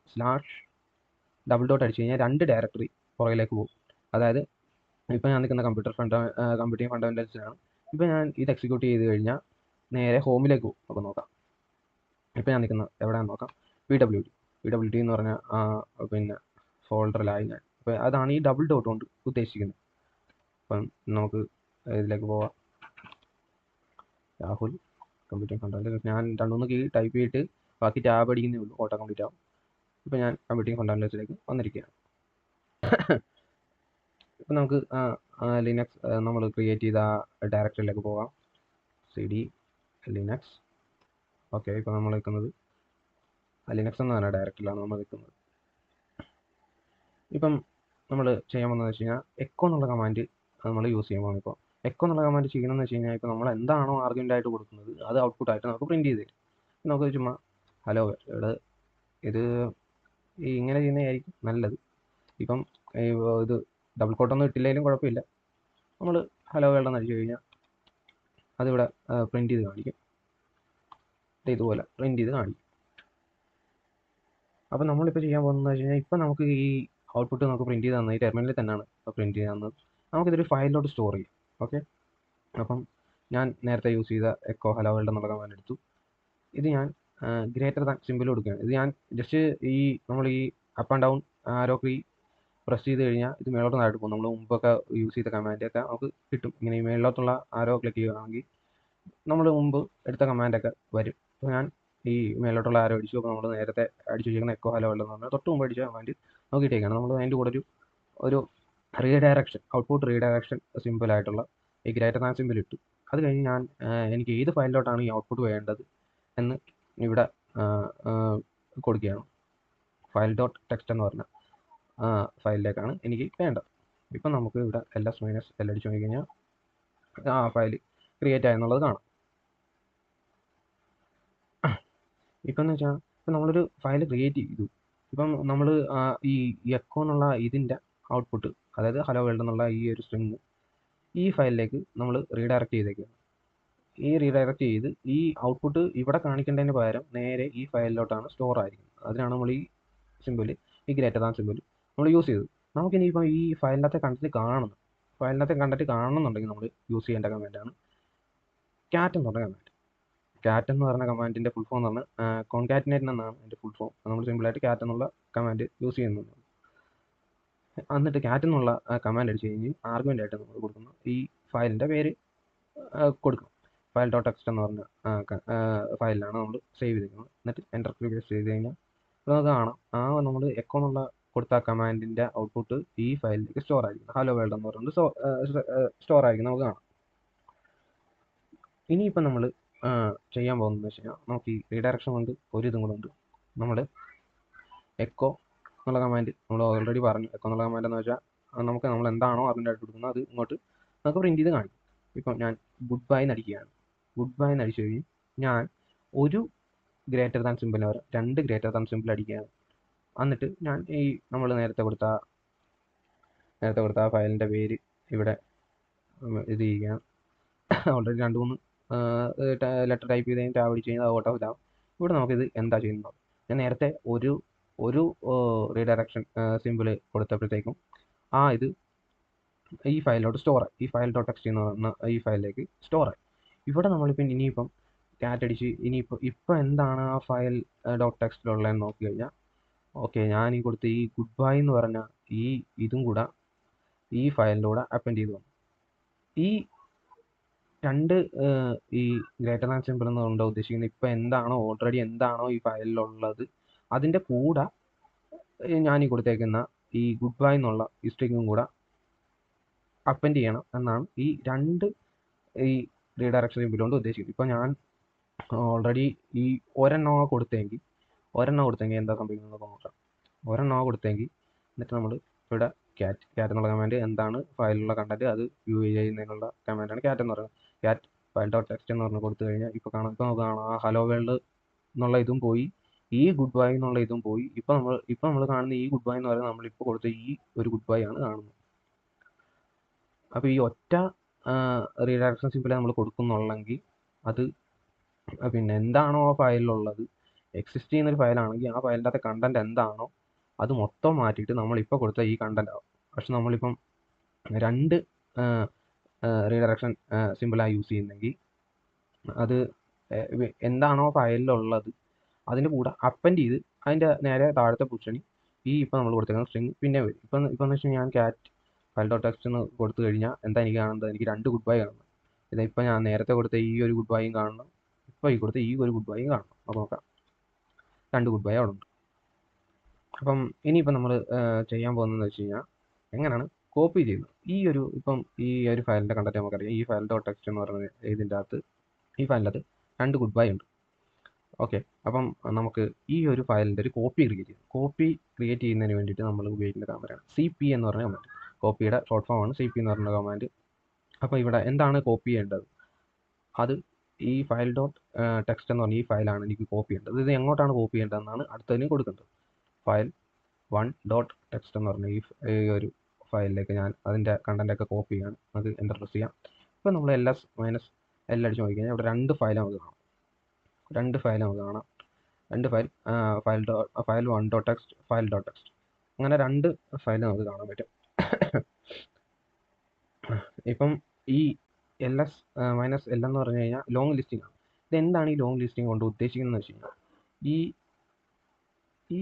Speaker 1: അടിച്ച് കഴിഞ്ഞാൽ 2 ഡയറക്ടറി പുറകിലേക്ക് പോകും. അതായത് ഇപ്പോൾ ഞാൻ നിൽക്കുന്ന കമ്പ്യൂട്ടിംഗ് ഫണ്ടമെൻറ്റൽസിലാണ്. ഇപ്പോൾ ഞാൻ ഇത് എക്സിക്യൂട്ട് ചെയ്ത് കഴിഞ്ഞാൽ നേരെ ഹോമിലേക്ക് പോകും. അപ്പോൾ നോക്കാം. ഇപ്പോൾ ഞാൻ നിൽക്കുന്ന എവിടെയാണെന്ന് നോക്കാം. PWD എന്ന് പറഞ്ഞ പിന്നെ ഫോൾഡറിലായി ഞാൻ. അപ്പോൾ അതാണ് ഈ ഡബിൾ ഡോട്ട് കൊണ്ട് ഉദ്ദേശിക്കുന്നത്. അപ്പം നമുക്ക് ഇതിലേക്ക് പോവാം. രാഹുൽ കമ്പ്യൂട്ടിംഗ് ഫണ്ടമെൻറ്റൽസ് ഞാൻ 2-3 കീ ടൈപ്പ് ചെയ്തിട്ട് ബാക്കി ടാബ് അടിക്കുന്നേ ഉള്ളൂ, ഓട്ടോ കംപ്ലീറ്റ് ആവും. ഇപ്പോൾ ഞാൻ കമ്പ്യൂട്ടിംഗ് ഫണ്ടമെൻറ്റൽസിലേക്ക് വന്നിരിക്കുകയാണ്. ഇപ്പം നമുക്ക് ലിനക്സ് നമ്മൾ ക്രിയേറ്റ് ചെയ്ത ഡയറക്ടറിയിലേക്ക് പോകാം. CD Linux. ഓക്കെ, ഇപ്പോൾ നമ്മൾ നിൽക്കുന്നത് ലിനക്സ് എന്ന് പറഞ്ഞ ഡയറക്ടറിയിലാണ് നമ്മൾ നിൽക്കുന്നത്. ഇപ്പം നമ്മൾ ചെയ്യാൻ പോകുന്നത് വെച്ച് കഴിഞ്ഞാൽ എക്കോ എന്നുള്ള കമാൻഡ് നമ്മൾ യൂസ് ചെയ്യാൻ പോകുന്നത്. ഇപ്പോൾ എക്കോ എന്നുള്ള കമാൻഡ് ചെയ്യണമെന്ന് വെച്ച് കഴിഞ്ഞാൽ ഇപ്പോൾ നമ്മൾ എന്താണോ ആർഗ്യുമെൻ്റ് ആയിട്ട് കൊടുക്കുന്നത് അത് ഔട്ട്പുട്ടായിട്ട് നമുക്ക് പ്രിൻറ്റ് ചെയ്ത് തരും. നമുക്ക് ചുമ്മാ ഹലോ വേൾഡ് ഇത് ഇങ്ങനെ ചെയ്യുന്നതായിരിക്കും നല്ലത്. ഇപ്പം ഇത് ഡബിൾ കോട്ടൊന്നും ഇട്ടില്ലെങ്കിലും കുഴപ്പമില്ല. നമ്മൾ ഹലോ വേൾഡ് എന്ന് അടിച്ചു കഴിഞ്ഞാൽ അതിവിടെ പ്രിൻറ്റ് ചെയ്ത് കാണിക്കും. ഇതുപോലെ പ്രിൻറ്റ് ചെയ്ത് കാണിക്കും. അപ്പം നമ്മളിപ്പോൾ ചെയ്യാൻ പോകുന്നത് വെച്ച് കഴിഞ്ഞാൽ ഇപ്പം നമുക്ക് ഈ ഔട്ട്പുട്ട് നമുക്ക് പ്രിൻറ്റ് ചെയ്ത് തന്നത് ഈ ടെർമിനലിൽ തന്നെയാണ് പ്രിൻറ്റ് ചെയ്ത് തന്നത്. നമുക്കിതൊരു ഫയലിലോട്ട് സ്റ്റോർ ചെയ്യാം. ഓക്കെ, അപ്പം ഞാൻ നേരത്തെ യൂസ് ചെയ്ത എക്കോ ഹലോ വേൾഡ് എന്നുള്ള കമാൻഡ് എടുത്തു. ഇത് ഞാൻ ഗ്രേറ്റർ ദാൻ സിമ്പിൾ കൊടുക്കുകയാണ്. ഇത് ഞാൻ ജസ്റ്റ് നമ്മൾ ഈ up and down arrow key press ചെയ്ത് കഴിഞ്ഞാൽ ഇത് മേലോട്ട് താഴോട്ട് പോകും. നമ്മൾ മുമ്പൊക്കെ യൂസ് ചെയ്ത കമാൻഡൊക്കെ നമുക്ക് കിട്ടും. ഇങ്ങനെ ഈ മേളിലോട്ടുള്ള ആരോ ക്ലിക്ക് ചെയ്യുകയാണെങ്കിൽ നമ്മൾ മുമ്പ് എടുത്ത കമാൻഡൊക്കെ വരും. അപ്പോൾ ഞാൻ ഈ മേലോട്ടുള്ള ആരോ അടിച്ചു. അപ്പോൾ നമ്മൾ നേരത്തെ അടിച്ചു വെച്ചിരിക്കുന്ന എക്കോ ഹലോ വേൾഡ് എന്ന് പറഞ്ഞാൽ തൊട്ട് മുമ്പ് അടിച്ച കമാൻഡ് നോക്കിയിട്ടേക്കാണ്. നമ്മൾ അതിൻ്റെ കൂടെ ഒരു റീഡയറക്ഷൻ ഔട്ട്പുട്ട് റീഡയറക്ഷൻ സിമ്പിളായിട്ടുള്ള ഈ ഗ്രേറ്റർ ദാൻ സിമ്പിൾ ഇട്ടു. അത് കഴിഞ്ഞ് ഞാൻ എനിക്ക് ഏത് ഫയലിലോട്ടാണ് ഈ ഔട്ട്പുട്ട് വേണ്ടത് എന്ന് ഇവിടെ കൊടുക്കുകയാണ്. ഫയൽ ഡോട്ട് ടെക്സ്റ്റ് എന്ന് പറഞ്ഞ ഫയലിലേക്കാണ് എനിക്ക് വേണ്ടത്. ഇപ്പം നമുക്ക് ഇവിടെ -l അടിച്ചു നോക്കി കഴിഞ്ഞാൽ ആ ഫയൽ ക്രിയേറ്റ് ആയെന്നുള്ളത് കാണാം. ഇപ്പം എന്ന് വെച്ചാൽ ഇപ്പം നമ്മളൊരു ഫയൽ ക്രിയേറ്റ് ചെയ്തു. ഇപ്പം നമ്മൾ ഈ എക്കോ എന്നുള്ള ഇതിൻ്റെ ഔട്ട്പുട്ട് അതായത് ഹലോ വേൾഡ് എന്നുള്ള ഈ ഒരു സ്ട്രിങ് ഈ ഫയലിലേക്ക് നമ്മൾ റീഡയറക്റ്റ് ചെയ്തേക്കുകയാണ്. ഈ റീഡയറക്റ്റ് ചെയ്ത് ഈ ഔട്ട്പുട്ട് ഇവിടെ കാണിക്കേണ്ടതിന് പകരം നേരെ ഈ ഫയലിലോട്ടാണ് സ്റ്റോർ ആയിരിക്കുന്നത്. അതിനാണ് നമ്മൾ ഈ സിമ്പിൾ ഈ ഗ്രേറ്റർ ദാൻ സിമ്പിൾ നമ്മൾ യൂസ് ചെയ്തത്. നമുക്കിനിയിപ്പോൾ ഈ ഫയലിനകത്തെ കണ്ടന്റ് കാണണമെന്നുണ്ടെങ്കിൽ നമ്മൾ യൂസ് ചെയ്യേണ്ട കമാൻഡാണ് cat എന്ന് പറഞ്ഞ കമാൻഡ്. cat എന്ന് പറഞ്ഞ കമാൻഡിൻ്റെ ഫുൾ ഫോം എന്ന് പറഞ്ഞാൽ കോൺകാറ്റിനേറ്റ് എന്നാണ് അതിൻ്റെ ഫുൾ ഫോം. നമ്മൾ സിമ്പിളായിട്ട് cat എന്നുള്ള കമാൻഡ് യൂസ് ചെയ്യുന്നുണ്ട്. എന്നിട്ട് cat എന്നുള്ള കമാൻഡ് അടിച്ച് കഴിഞ്ഞ് ആർഗ്യുമെൻ്റ് ആയിട്ട് നമ്മൾ കൊടുക്കുന്ന ഈ ഫയലിൻ്റെ പേര് കൊടുക്കും. ഫയൽ ഡോട്ട് ടെക്സ്റ്റ് എന്ന് പറഞ്ഞ ഫയലിലാണ് നമ്മൾ സേവ് ചെയ്തിരിക്കുന്നത്. എന്നിട്ട് എൻ്റർ കീ പ്രസ് ചെയ്ത് കഴിഞ്ഞാൽ നമുക്ക് കാണാം നമ്മൾ എക്കോ എന്നുള്ള കൊടുത്ത കമാൻഡിൻ്റെ ഔട്ട്പുട്ട് ഈ ഫയലിലേക്ക് സ്റ്റോർ ആയിരിക്കും. ഹലോ വേൾഡ് എന്ന് പറയുന്നത് സ്റ്റോർ ആയിരിക്കും നമുക്ക് കാണാം. ഇനിയിപ്പോൾ നമ്മൾ ചെയ്യാൻ പോകുന്നതെന്ന് വെച്ച് കഴിഞ്ഞാൽ നമുക്ക് ഈ റീഡയറക്ഷൻ കൊണ്ട് ഒരു ഇതും കൂടെ ഉണ്ട്. നമ്മൾ എക്കോ എന്നുള്ള കമാൻഡ് നമ്മൾ ഓൾറെഡി പറഞ്ഞു. എക്കോ എന്നുള്ള കമാൻഡ് എന്ന് വെച്ചാൽ നമ്മൾ എന്താണോ അതിൻ്റെ അടുത്ത് കൊടുക്കുന്നത് അത് ഇങ്ങോട്ട് നമുക്ക് പ്രിൻറ്റ് ചെയ്ത് കാണിക്കും. ഇപ്പം ഞാൻ ഗുഡ് ബൈ എന്ന് അടിക്കുകയാണ്. ഗുഡ് ബൈ എന്ന് അടിച്ചു കഴിഞ്ഞ് ഞാൻ ഒരു ഗ്രേറ്റർ ദാൻ സിമ്പിളിന് പകരം 2 ഗ്രേറ്റർ ദാൻ സിമ്പിൾ അടിക്കുകയാണ്. എന്നിട്ട് ഞാൻ ഈ നമ്മൾ നേരത്തെ കൊടുത്ത ഫയലിൻ്റെ പേര് ഇവിടെ ഇത് ചെയ്യുകയാണ്. ഓൾറെഡി 2-3 ലെറ്റർ ടൈപ്പ് ചെയ്ത് കഴിഞ്ഞ് ടാബ് അടിച്ച് കഴിഞ്ഞാൽ അത് ഔട്ട് ഓഫ് ഇതാവും. ഇവിടെ നമുക്കിത് എന്താ ചെയ്യുന്നത്, ഞാൻ നേരത്തെ ഒരു റീഡയറക്ഷൻ സിമ്പിൾ കൊടുത്തപ്പോഴത്തേക്കും ഇത് ഈ ഫയലിലോട്ട് സ്റ്റോറായി. ഈ ഫയൽ ഡോട്ട് ടെക്സ്റ്റ് എന്ന് പറയുന്ന ഈ ഫയലിലേക്ക് സ്റ്റോറായി. ഇവിടെ നമ്മളിപ്പം ഇനിയിപ്പം cat അടിച്ച് ഇപ്പം എന്താണ് ആ ഫയൽ ഡോട്ട് ടെക്സ്റ്റിലുള്ളതെന്ന് നോക്കി കഴിഞ്ഞാൽ ഓക്കെ, ഞാൻ ഈ കൊടുത്ത ഈ ഗുഡ് ബൈ എന്ന് പറഞ്ഞ ഇതും കൂടെ ഈ ഫയലിൻ്റെ കൂടെ അപ്പൻഡ് ചെയ്തു വന്നു. ഈ 2 ഈ ഗ്രേറ്റർ ദാൻ സിമ്പിൾ എന്നുകൊണ്ട് ഉദ്ദേശിക്കുന്നത് ഇപ്പം ഓൾറെഡി എന്താണോ ഈ ഫയലിലുള്ളത് അതിൻ്റെ കൂടെ ഞാൻ ഈ കൊടുത്തേക്കുന്ന ഈ ഗുഡ് ബൈ എന്നുള്ള ഈ സ്ട്രിങ്ങും കൂടെ അപ്പൻഡ് ചെയ്യണം എന്നാണ് ഈ 2 ഈ റീഡയറക്ഷൻ സിമ്പിൾ കൊണ്ട് ഉദ്ദേശിക്കുന്നത്. ഇപ്പോൾ ഞാൻ ഓൾറെഡി ഈ ഒരെണ്ണം കൊടുത്തെങ്കിൽ എന്താ സംഭവിക്കുന്നത് നോക്കാം. ഒരെണ്ണം കൊടുത്തെങ്കിൽ എന്നിട്ട് നമ്മൾ ഇവിടെ cat എന്നുള്ള കമാൻഡ് എന്താണ് ഫയലിലുള്ള കണ്ടന്റ് അത് വ്യൂ ചെയ്യുന്നതിനുള്ള കമാൻഡാണ് cat എന്ന് പറയുന്നത്. cat ഫയൽ ഡോട്ട് ടെക്സ്റ്റ് എന്ന് പറഞ്ഞ് കൊടുത്തു കഴിഞ്ഞാൽ ഇപ്പോൾ നമുക്ക് കാണാം ആ ഹലോ വേൾഡ് എന്നുള്ള ഇതും പോയി, ഈ ഗുഡ് ബൈ എന്നുള്ള ഇതും പോയി. ഇപ്പോൾ നമ്മൾ കാണുന്ന ഈ ഗുഡ് ബൈ എന്ന് പറയുന്നത് നമ്മളിപ്പോൾ കൊടുത്ത ഈ ഒരു ഗുഡ് ബൈ ആണ് കാണുന്നത്. അപ്പോൾ ഈ ഒറ്റ റീഡയറക്ഷൻ സിമ്പിൾ നമ്മൾ കൊടുക്കുന്നുള്ളെങ്കിൽ അത് പിന്നെ എന്താണോ ആ ഫയലിലുള്ളത്, എക്സിസ്റ്റ് ചെയ്യുന്നൊരു ഫയലാണെങ്കിൽ ആ ഫയലിൻ്റെ അകത്തെ കണ്ടന്റ് എന്താണോ അത് മൊത്തം മാറ്റിയിട്ട് നമ്മളിപ്പോൾ കൊടുത്ത ഈ കണ്ടന്റ് ആവും. പക്ഷെ നമ്മളിപ്പം 2 റീഡയറക്ഷൻ സിമ്പിളായി യൂസ് ചെയ്യുന്നെങ്കിൽ അത് എന്താണോ ഫയലിലുള്ളത് അതിൻ്റെ കൂടെ അപ്പൻഡ് ചെയ്ത് അതിൻ്റെ നേരെ താഴത്തെ പൊസിഷനിൽ ഇപ്പം നമ്മൾ കൊടുത്തേക്കുന്ന സ്ട്രിങ് പിന്നെ വരും. ഇപ്പം എന്ന് വെച്ചാൽ ഞാൻ cat ഫയൽ ഡോട്ട് ടെക്സ്റ്റ് എന്ന് കൊടുത്തു കഴിഞ്ഞാൽ എന്താ എനിക്ക് കാണുന്നത്, എനിക്ക് 2 ഗുഡ് ബൈ കാണുന്നത്. ഇപ്പം ഞാൻ നേരത്തെ കൊടുത്ത ഈ ഒരു ഗുഡ് ബൈയും കാണണം, ഇപ്പോൾ ഈ കൊടുത്ത ഈ ഒരു ഗുഡ് ബൈയും കാണണം. അപ്പോൾ നോക്കാം 2 ഗുഡ് ബൈ അവിടെ ഉണ്ട്. അപ്പം ഇനിയിപ്പം നമ്മൾ ചെയ്യാൻ പോകുന്നതെന്ന് വെച്ച് കഴിഞ്ഞാൽ എങ്ങനെയാണ് കോപ്പി ചെയ്യുന്നത്. ഈ ഒരു ഫയലിൻ്റെ കണ്ടന്റ് നമുക്കറിയാം. ഈ ഫയൽ ഡോട്ട് ടെക്സ്റ്റ് എന്ന് പറയുന്നത് ഈ ഫയലിൻ്റെ അകത്ത് 2 ഗുഡ് ബൈ ഉണ്ട്. ഓക്കെ, അപ്പം നമുക്ക് ഈ ഒരു ഫയലിൻ്റെ ഒരു കോപ്പി ക്രിയേറ്റ് ചെയ്യുന്നതിന് വേണ്ടിയിട്ട് നമ്മൾ ഉപയോഗിക്കുന്ന കമാൻഡാണ് cp എന്ന് പറഞ്ഞ കമാൻഡ്. കോപ്പിയുടെ ഷോർട്ട് ഫോം ആണ് cp എന്ന് പറഞ്ഞ കമാൻഡ്. അപ്പോൾ ഇവിടെ എന്താണ് കോപ്പി ചെയ്യേണ്ടത്, അത് ഈ ഫയൽ ഡോട്ട് ടെക്സ്റ്റ് എന്ന് പറഞ്ഞ ഈ ഫയലാണ് എനിക്ക് കോപ്പി ചെയ്യേണ്ടത്. ഇത് എങ്ങോട്ടാണ് കോപ്പി ചെയ്യേണ്ടതെന്നാണ് അടുത്തതിന് കൊടുക്കേണ്ടത്. ഫയൽ 1 ഡോട്ട് ടെക്സ്റ്റ് എന്ന് പറഞ്ഞ ഈ ഒരു ഫയലിലേക്ക് ഞാൻ അതിൻ്റെ കണ്ടൻ്റൊക്കെ കോപ്പി ചെയ്യാണ്. അത് എൻ്റർ പ്രസ് ചെയ്യാം. ഇപ്പോൾ നമ്മൾ -l അടിച്ച് നോക്കിക്കഴിഞ്ഞാൽ ഇവിടെ 2 ഫയൽ നമുക്ക് കാണാം. 2 file file 1 dot text, file dot text, അങ്ങനെ 2 ഫയൽ നമുക്ക് കാണാൻ പറ്റും. ഇപ്പം ഈ -l എന്ന് പറഞ്ഞു കഴിഞ്ഞാൽ ലോങ് ലിസ്റ്റിംഗ് ആണ്. ഇതെന്താണ് ഈ ലോങ് ലിസ്റ്റിംഗ് കൊണ്ട് ഉദ്ദേശിക്കുന്നത് വെച്ച് കഴിഞ്ഞാൽ ഈ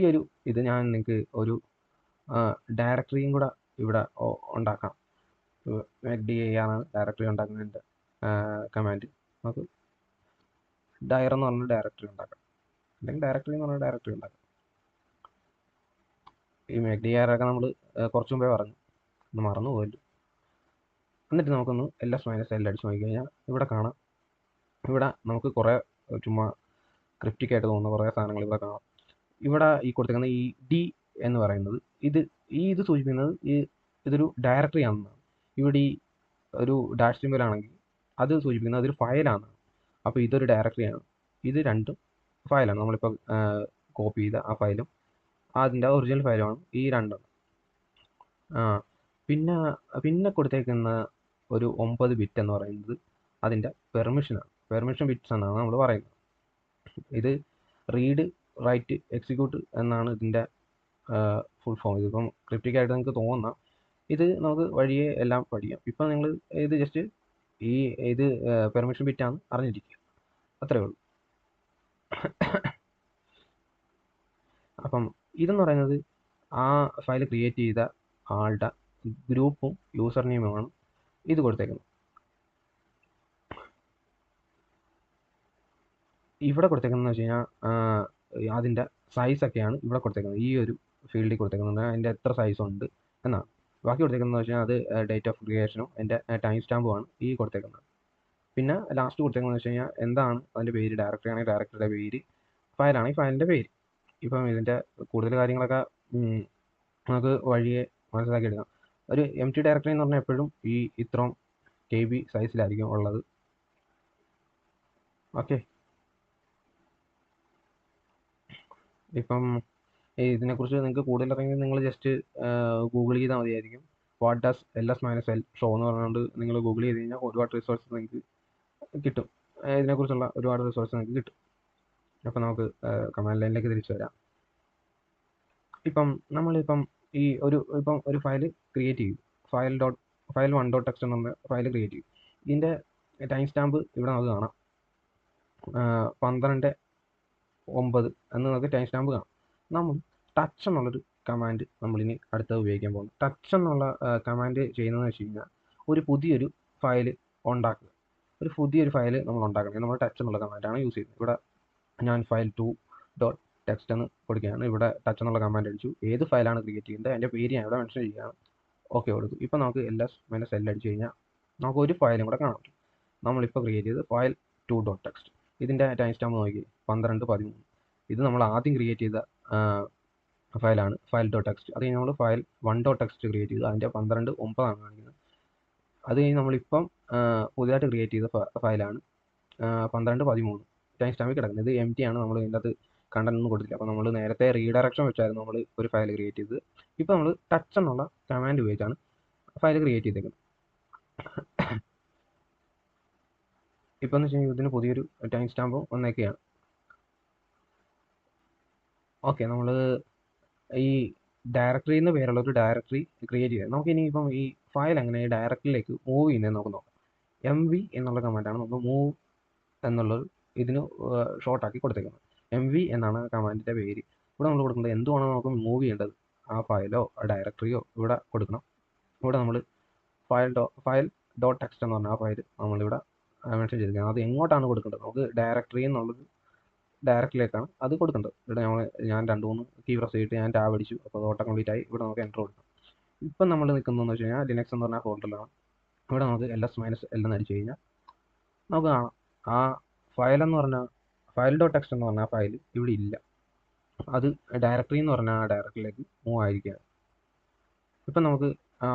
Speaker 1: ഒരു ഇത് ഞാൻ നിങ്ങൾക്ക് ഒരു ഡയറക്ടറിയും കൂടെ ഇവിടെ ഉണ്ടാക്കാം. ആണ് ഡയറക്ടറി ഉണ്ടാക്കുന്നതിൻ്റെ കമാൻഡ്. നമുക്ക് ഡയർ എന്ന് പറഞ്ഞ ഡയറക്ടറി ഉണ്ടാക്കാം, അല്ലെങ്കിൽ ഡയറക്ടറി എന്ന് പറഞ്ഞ ഡയറക്ടറി ഉണ്ടാക്കാം. ഈ dir ഒക്കെ നമ്മൾ കുറച്ച് മുമ്പേ പറഞ്ഞു, ഒന്ന് മറന്നു പോയല്ലോ. എന്നിട്ട് നമുക്കൊന്ന് -l അടിച്ച് നോക്കിക്കഴിഞ്ഞാൽ ഇവിടെ കാണാം. ഇവിടെ നമുക്ക് കുറേ ചുമ്മാ ക്രിപ്റ്റിക് ആയിട്ട് തോന്നുന്ന കുറേ സാധനങ്ങൾ ഇവിടെ കാണാം. ഇവിടെ ഈ കൊടുത്തിരിക്കുന്ന ഈ d എന്ന് പറയുന്നത് ഇത് സൂചിപ്പിക്കുന്നത് ഇതൊരു ഡയറക്ടറി ആണെന്നാണ്. ഇവിടെ ഈ ഒരു ഡാഷ് സിംബൽ ആണെങ്കിൽ അത് സൂചിപ്പിക്കുന്നത് അതൊരു ഫയലാണ്. അപ്പോൾ ഇതൊരു ഡയറക്ടറിയാണ്, ഇത് 2 ഫയലാണ്. നമ്മളിപ്പോൾ കോപ്പി ചെയ്ത ആ ഫയലും അതിൻ്റെ ഒറിജിനൽ ഫയലുമാണ് ഈ 2. പിന്നെ കൊടുത്തേക്കുന്ന ഒരു 9 ബിറ്റ് എന്ന് പറയുന്നത് അതിൻ്റെ പെർമിഷനാണ്. പെർമിഷൻ ബിറ്റ്സ് എന്നാണ് നമ്മൾ പറയുന്നത്. ഇത് റീഡ്, റൈറ്റ്, എക്സിക്യൂട്ട് എന്നാണ് ഇതിൻ്റെ ഫുൾ ഫോം. ഇതിപ്പം ക്രിപ്റ്റിക് ആയിട്ട് നിങ്ങൾക്ക് തോന്നുന്ന ഇത് നമുക്ക് വഴിയെ എല്ലാം പഠിക്കാം. ഇപ്പം നിങ്ങൾ ഇത് ജസ്റ്റ് ഈ ഇത് പെർമിഷൻ ബിറ്റാണ് അറിഞ്ഞിരിക്കുക, അത്രേ ഉള്ളൂ. അപ്പം ഇതെന്ന് പറയുന്നത് ആ ഫയൽ ക്രിയേറ്റ് ചെയ്ത ആളുടെ ഗ്രൂപ്പും യൂസർ നെയിമുമാണ് ഇത് കൊടുത്തേക്കുന്നത്. ഇവിടെ കൊടുത്തേക്കുന്നത് വെച്ച് കഴിഞ്ഞാൽ അതിൻ്റെ സൈസൊക്കെയാണ് ഇവിടെ കൊടുത്തേക്കുന്നത്, ഈ ഒരു ഫീൽഡിൽ കൊടുത്തേക്കുന്നത് അതിൻ്റെ എത്ര സൈസ് ഉണ്ട് എന്നാണ്. ബാക്കി കൊടുത്തേക്കുന്നത് വെച്ച് കഴിഞ്ഞാൽ അത് ഡേറ്റ് ഓഫ് ക്രിയേഷനും അതിൻ്റെ ടൈം സ്റ്റാമ്പുമാണ് ഈ കൊടുത്തേക്കുന്നത്. പിന്നെ ലാസ്റ്റ് കൊടുത്തേക്കുന്നത് വെച്ച് കഴിഞ്ഞാൽ എന്താണ് അതിൻ്റെ പേര്, ഡയറക്ടറി ആണെങ്കിൽ ഡയറക്ടറിയുടെ പേര്, ഫയലാണെങ്കിൽ ഫയലിൻ്റെ പേര്. ഇപ്പം ഇതിൻ്റെ കൂടുതൽ കാര്യങ്ങളൊക്കെ നമുക്ക് വഴിയെ മനസ്സിലാക്കി എടുക്കാം. ഒരു എം ടി ഡയറക്ടറി എന്ന് പറഞ്ഞാൽ എപ്പോഴും ഈ ഇത്രയും KB സൈസിലായിരിക്കും ഉള്ളത്. ഓക്കെ, ഇപ്പം ഇതിനെക്കുറിച്ച് നിങ്ങൾക്ക് കൂടുതൽ അറിയെങ്കിൽ നിങ്ങൾ ജസ്റ്റ് ഗൂഗിൾ ചെയ്താൽ മതിയായിരിക്കും. വാട്ട് ഡസ് LS-L ഷോ എന്ന് പറഞ്ഞുകൊണ്ട് നിങ്ങൾ ഗൂഗിൾ ചെയ്ത് കഴിഞ്ഞാൽ ഒരുപാട് റിസോഴ്സ് നിങ്ങൾക്ക് കിട്ടും, ഇതിനെക്കുറിച്ചുള്ള ഒരുപാട് റിസോഴ്സ് നിങ്ങൾക്ക് കിട്ടും. അപ്പം നമുക്ക് കമാൻഡ് ലൈനിലേക്ക് തിരിച്ചു വരാം. ഇപ്പം നമ്മളിപ്പം ഈ ഒരു ഫയൽ ക്രിയേറ്റ് ചെയ്യും, ഫയൽ 1.txt എന്ന് പറഞ്ഞ ഫയൽ ക്രിയേറ്റ് ചെയ്യും. ഇതിൻ്റെ ടൈം സ്റ്റാമ്പ് ഇവിടെ നമുക്ക് കാണാം, 12/9 എന്ന് നമുക്ക് ടൈം സ്റ്റാമ്പ് കാണാം. നമ്മൾ ടച്ച് എന്നുള്ളൊരു കമാൻഡ് നമ്മളിനി അടുത്ത് ഉപയോഗിക്കാൻ പോകുന്നു. ടച്ച് എന്നുള്ള കമാൻഡ് ചെയ്യുന്നതെന്ന് വെച്ച് കഴിഞ്ഞാൽ ഒരു പുതിയൊരു ഫയൽ ഉണ്ടാക്കുക. ഒരു പുതിയൊരു ഫയൽ നമ്മൾ ഉണ്ടാക്കണമെങ്കിൽ നമ്മൾ ടച്ച് എന്നുള്ള കമാൻഡാണ് യൂസ് ചെയ്യുന്നത്. ഇവിടെ ഞാൻ ഫയൽ 2.txt എന്ന് കൊടുക്കുകയാണ്. ഇവിടെ ടച്ച് എന്നുള്ള കമാൻഡ് അടിച്ചു. ഏത് ഫയലാണ് ക്രിയേറ്റ് ചെയ്യുന്നത് അതിൻ്റെ പേര് ഞാൻ ഇവിടെ മെൻഷൻ ചെയ്യുകയാണ്. ഓക്കെ കൊടുത്തു. ഇപ്പോൾ നമുക്ക് LS-L അടിച്ചു കഴിഞ്ഞാൽ നമുക്ക് ഒരു ഫയലും കൂടെ കാണാൻ പറ്റും. നമ്മളിപ്പോൾ ക്രിയേറ്റ് ചെയ്ത് ഫയൽ 2.txt. ഇതിൻ്റെ ടൈം സ്റ്റാമ്പ് നോക്കി 12/13. ഇത് നമ്മൾ ആദ്യം ക്രിയേറ്റ് ചെയ്ത ഫയലാണ് ഫയൽ .txt. അത് കഴിഞ്ഞ് നമ്മൾ ഫയൽ 1.txt ക്രിയേറ്റ് ചെയ്തു, അതിൻ്റെ 12/9 കാണിക്കുന്നത്. അത് കഴിഞ്ഞ് നമ്മളിപ്പം പുതിയതായിട്ട് ക്രിയേറ്റ് ചെയ്ത ഫയലാണ് 12/13 ടൈം സ്റ്റാമ്പിൽ കിടക്കുന്നത്. ഇത് MT ആണ്, നമ്മൾ ഇതിൻ്റെ അത് കണ്ടന്റ് ഒന്നും കൊടുത്തില്ല. അപ്പോൾ നമ്മൾ നേരത്തെ റീഡയറക്ഷൻ വെച്ചായിരുന്നു നമ്മൾ ഒരു ഫയൽ ക്രിയേറ്റ് ചെയ്തത്. ഇപ്പോൾ നമ്മൾ ടച്ച് എന്നുള്ള കമാൻഡ് ഉപയോഗിച്ചാണ് ഫയൽ ക്രിയേറ്റ് ചെയ്തേക്കുന്നത്. ഇപ്പോൾ എന്ന് വെച്ച് കഴിഞ്ഞാൽ ഇതിന് പുതിയൊരു ടൈം സ്റ്റാമ്പ് വന്നേക്കുകയാണ്. ഓക്കെ, നമ്മൾ ഈ ഡയറക്ടറി എന്ന് പേരുള്ള ഒരു ഡയറക്ടറി ക്രിയേറ്റ് ചെയ്യുക. നമുക്ക് ഇനിയിപ്പം ഈ ഫയൽ എങ്ങനെ ഈ ഡയറക്ടറിയിലേക്ക് മൂവ് ചെയ്യുന്നതെന്ന് നമുക്ക് നോക്കാം. MV എന്നുള്ള കമാൻഡാണ് നമുക്ക് മൂവ് എന്നുള്ളത് ഇതിന് ഷോർട്ടാക്കി കൊടുത്തേക്കുന്നത്. MV എന്നാണ് കമാൻഡിൻ്റെ പേര്. ഇവിടെ നമ്മൾ കൊടുക്കുന്നത് എന്തുവാണോ നമുക്ക് മൂവ് ചെയ്യേണ്ടത്, ആ ഫയലോ ആ ഡയറക്ടറിയോ ഇവിടെ കൊടുക്കണം. ഇവിടെ നമ്മൾ file.txt എന്ന് പറഞ്ഞ ആ ഫയൽ നമ്മളിവിടെ മെൻഷൻ ചെയ്തിരിക്കുന്നത്. അത് എങ്ങോട്ടാണ് കൊടുക്കേണ്ടത്, നമുക്ക് ഡയറക്ടറി എന്നുള്ളത് ഡയറക്ടറിയിലേക്കാണ് അത് കൊടുക്കേണ്ടത്. ഇവിടെ ഞാൻ 2-3 കീ പ്രസ് ചെയ്തിട്ട് ഞാൻ ടാബ് അടിച്ചു, അപ്പോൾ അത് ഓട്ടോ കംപ്ലീറ്റ് ആയി. ഇവിടെ നമുക്ക് എൻ്റർ കൊടുക്കാം. ഇപ്പം നമ്മൾ നിൽക്കുന്നതെന്ന് വെച്ച് കഴിഞ്ഞാൽ ലിനക്സ് എന്ന് പറഞ്ഞ ഫോൾഡറിലാണ്. ഇവിടെ നമുക്ക് LS-L എന്ന് അടിച്ചു കഴിഞ്ഞാൽ നമുക്ക് കാണാം ആ ഫയലെന്ന് പറഞ്ഞാൽ file.txt എന്ന് പറഞ്ഞ ആ ഫയൽ ഇവിടെ ഇല്ല. അത് ഡയറക്ടറി എന്ന് പറഞ്ഞാൽ ആ ഡയറക്ടറിയിലേക്ക് മൂവ് ആയിരിക്കുകയാണ്. ഇപ്പം നമുക്ക് ആ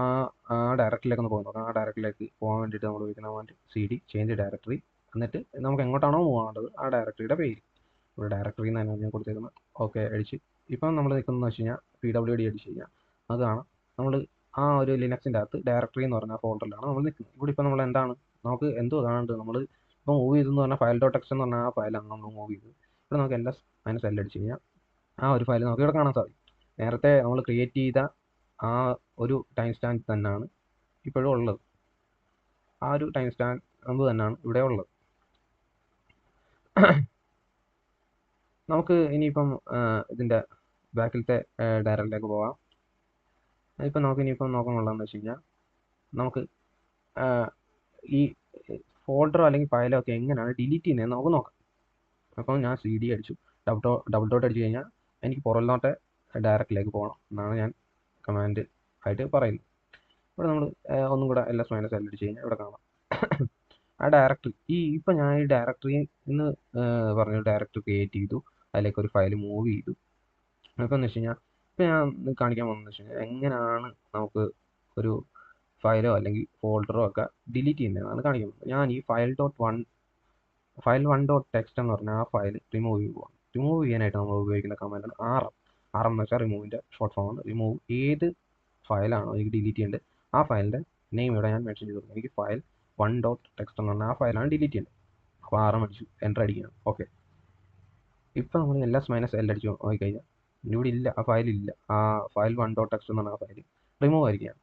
Speaker 1: ഡയറക്ടറിയിലേക്ക് ഒന്ന് പോകാൻ നോക്കാം. ആ ഡയറക്ടറിയിലേക്ക് പോകാൻ വേണ്ടിയിട്ട് നമ്മൾ ഉപയോഗിക്കുന്ന കമാൻഡ് CD ചേഞ്ച് ഡയറക്ടറി. എന്നിട്ട് നമുക്ക് എങ്ങോട്ടാണോ മൂവ് ആവേണ്ടത് ആ ഡയറക്ടറിയുടെ പേര് ഇവിടെ ഡയറക്ടറി എന്ന് തന്നെയാണ് ഞാൻ കൊടുത്തേക്കുന്നത്. ഓക്കെ അടിച്ച്. ഇപ്പം നമ്മൾ നിൽക്കുന്നതെന്ന് വെച്ച് കഴിഞ്ഞാൽ PWD അടിച്ച് കഴിഞ്ഞാൽ അത് കാണാം നമ്മൾ ആ ഒരു ലിനക്സിൻ്റെ അകത്ത് ഡയറക്ടറി എന്ന് പറഞ്ഞ ഫോൾഡറിലാണ് നമ്മൾ നിൽക്കുന്നത്. ഇവിടെ ഇപ്പം നമ്മൾ എന്താണ് നമുക്ക് എന്തോ കാണുന്നുണ്ട്, നമ്മൾ ഇപ്പോൾ മൂവ് ചെയ്തെന്ന് പറഞ്ഞാൽ file.txt എന്ന് പറഞ്ഞാൽ ആ ഫയലാണ് നമ്മൾ മൂവ് ചെയ്തത്. ഇവിടെ നമുക്ക് LS-L അടിച്ച് കഴിഞ്ഞാൽ ആ ഒരു ഫയൽ നമുക്ക് ഇവിടെ കാണാൻ സാധിക്കും. നേരത്തെ നമ്മൾ ക്രിയേറ്റ് ചെയ്ത ആ ഒരു ടൈം സ്റ്റാമ്പ് തന്നെയാണ് ഇപ്പോഴും ഉള്ളത്. ആ ഒരു ടൈം സ്റ്റാമ്പ് തന്നെയാണ് ഇവിടെ ഉള്ളത്. നമുക്ക് ഇനിയിപ്പം ഇതിൻ്റെ ബാക്കിലത്തെ ഡയറക്ടറിലേക്ക് പോകാം. ഇപ്പം നമുക്ക് ഇനിയിപ്പം നോക്കാനുള്ളതെന്ന് വെച്ച് കഴിഞ്ഞാൽ നമുക്ക് ഈ ഫോൾഡറോ അല്ലെങ്കിൽ ഫയലോ ഒക്കെ എങ്ങനെയാണ് ഡിലീറ്റ് ചെയ്യുന്നതെന്ന് നമുക്ക് നോക്കാം. അപ്പം ഞാൻ CD അടിച്ചു, ഡബിൾ ഡോട്ട് അടിച്ചു കഴിഞ്ഞാൽ എനിക്ക് പുറകിലോട്ട് ഡയറക്റ്റിലേക്ക് പോകണം എന്നാണ് ഞാൻ കമാൻഡ് ആയിട്ട് പറയുന്നത്. ഇവിടെ നമ്മൾ ഒന്നും കൂടെ LS-L അടിച്ച് കഴിഞ്ഞാൽ ഇവിടെ കാണാം ആ ഡയറക്ടറി. ഇപ്പം ഞാൻ ഈ ഡയറക്ടറി എന്ന് പറഞ്ഞ ഡയറക്ടറി ക്രിയേറ്റ് ചെയ്തു, അതിലേക്ക് ഒരു ഫയൽ മൂവ് ചെയ്തു. അപ്പോൾ എന്ന് വെച്ച് കഴിഞ്ഞാൽ ഇപ്പം ഞാൻ കാണിക്കാൻ പോകുന്നതെന്ന് വെച്ച് കഴിഞ്ഞാൽ എങ്ങനെയാണ് നമുക്ക് ഒരു ഫയലോ അല്ലെങ്കിൽ ഫോൾഡറോ ഒക്കെ ഡിലീറ്റ് ചെയ്യുന്നതെന്നാണ് കാണിക്കാൻ പോകുന്നത്. ഞാൻ ഈ file1.txt എന്ന് പറഞ്ഞാൽ ആ ഫയൽ റിമൂവ് ചെയ്യുകയാണ്. റിമൂവ് ചെയ്യാനായിട്ട് നമ്മൾ ഉപയോഗിക്കുന്ന കമാൻഡാണ് RM. RM എന്ന് വെച്ചാൽ റിമൂവിൻ്റെ ഷോർട്ട് ഫോമാണ്. റിമൂവ് ഏത് ഫയലാണോ എനിക്ക് ഡിലീറ്റ് ചെയ്യേണ്ടത് ആ ഫയലിൻ്റെ നെയിം ഇവിടെ ഞാൻ മെൻഷൻ ചെയ്തു കൊടുക്കും. എനിക്ക് ഫയൽ 1.txt എന്ന് പറഞ്ഞാൽ ആ ഫയലാണ് ഡിലീറ്റ് ചെയ്യേണ്ടത്. അപ്പോൾ RM അടിച്ചു, എൻ്റർ അടിക്കുകയാണ്. ഓക്കെ, ഇപ്പം നമ്മൾ LS-L അടിച്ച് നോക്കിക്കഴിഞ്ഞാൽ ഇവിടെ ഇല്ല, ആ ഫയലില്ല. ആ ഫയൽ 1.txt എന്ന് പറഞ്ഞ ആ ഫയൽ റിമൂവ് ആയിരിക്കുകയാണ്.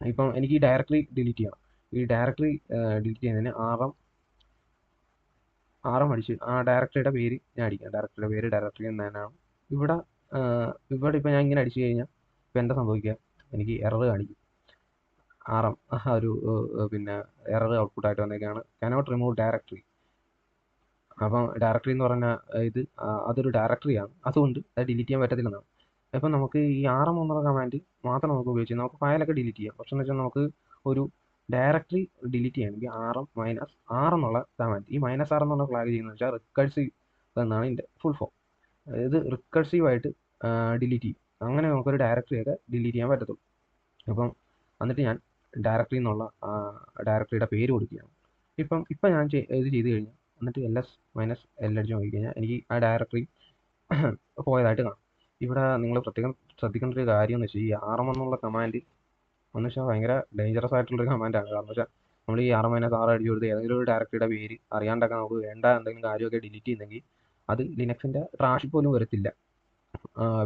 Speaker 1: ഇപ്പം എനിക്ക് ഈ ഡയറക്ടറി ഡിലീറ്റ് ചെയ്യണം. ഈ ഡയറക്ടറി ഡിലീറ്റ് ചെയ്യുന്നതിന് ആർ എം അടിച്ച് ആ ഡയറക്ടറിയുടെ പേര് ഞാൻ അടിക്കാം. ഡയറക്ടറിയുടെ പേര് ഡയറക്ടറി എന്നതിനാണ്. ഇവിടെ ഇവിടെ ഇപ്പോൾ ഞാൻ ഇങ്ങനെ അടിച്ചു കഴിഞ്ഞാൽ ഇപ്പം എന്താ സംഭവിക്കുക, എനിക്ക് എറർ കാണിക്കും. ആർ എം ഒരു പിന്നെ എറർ ഔട്ട്പുട്ട് ആയിട്ട് വന്നേക്കാണ്, കാനോട്ട് റിമൂവ് ഡയറക്ടറി. അപ്പം ഡയറക്ടറി എന്ന് പറഞ്ഞാൽ അതൊരു ഡയറക്ടറിയാണ്, അതുകൊണ്ട് അത് ഡിലീറ്റ് ചെയ്യാൻ പറ്റത്തില്ലെന്നാണ്. അപ്പം നമുക്ക് ഈ ആർ എം എന്നുള്ള കമാൻഡ് മാത്രം നമുക്ക് ഉപയോഗിച്ച് നമുക്ക് ഫയലൊക്കെ ഡിലീറ്റ് ചെയ്യാം. പക്ഷെ എന്ന് വെച്ചാൽ നമുക്ക് ഒരു ഡയറക്ടറി ഡിലീറ്റ് ചെയ്യണമെങ്കിൽ -r എന്നുള്ള കമാൻഡ്, ഈ -r എന്നുള്ള ഫ്ലാഗ് ചെയ്യുന്നത് വെച്ചാൽ റിക്കഴ്സീവ് എന്നാണ് ഇതിൻ്റെ ഫുൾ ഫോം. അതായത് റിക്കഴ്സീവ് ആയിട്ട് ഡിലീറ്റ് ചെയ്യും. അങ്ങനെ നമുക്കൊരു ഡയറക്ടറിയൊക്കെ ഡിലീറ്റ് ചെയ്യാൻ പറ്റത്തുള്ളൂ. അപ്പം എന്നിട്ട് ഞാൻ ഡയറക്ടറി എന്നുള്ള ഡയറക്ടറിയുടെ പേര് കൊടുക്കുകയാണ്. ഇപ്പം ഞാൻ ഇത് ചെയ്ത് കഴിഞ്ഞാൽ എന്നിട്ട് -l അടിച്ച് നോക്കിക്കഴിഞ്ഞാൽ എനിക്ക് ആ ഡയറക്ടറി പോയതായിട്ട് കാണാം. ഇവിടെ നിങ്ങൾ പ്രത്യേകം ശ്രദ്ധിക്കേണ്ട ഒരു കാര്യം എന്ന് വെച്ചാൽ ഈ rm എന്നുള്ള കമാൻഡ് എന്ന് വെച്ചാൽ ഭയങ്കര ഡേഞ്ചറസ് ആയിട്ടുള്ളൊരു കമാൻഡാണ്. കാരണം വെച്ചാൽ നമ്മൾ ഈ r അടിച്ചു കൊടുത്ത് ഏതെങ്കിലും ഒരു ഡയറക്ടറിയുടെ പേര് അറിയാണ്ടൊക്കെ നമുക്ക് വേണ്ട എന്തെങ്കിലും കാര്യമൊക്കെ ഡിലീറ്റ് ചെയ്യുന്നെങ്കിൽ അത് ലിനക്സിൻ്റെ ട്രാഷിൽ പോലും വരത്തില്ല.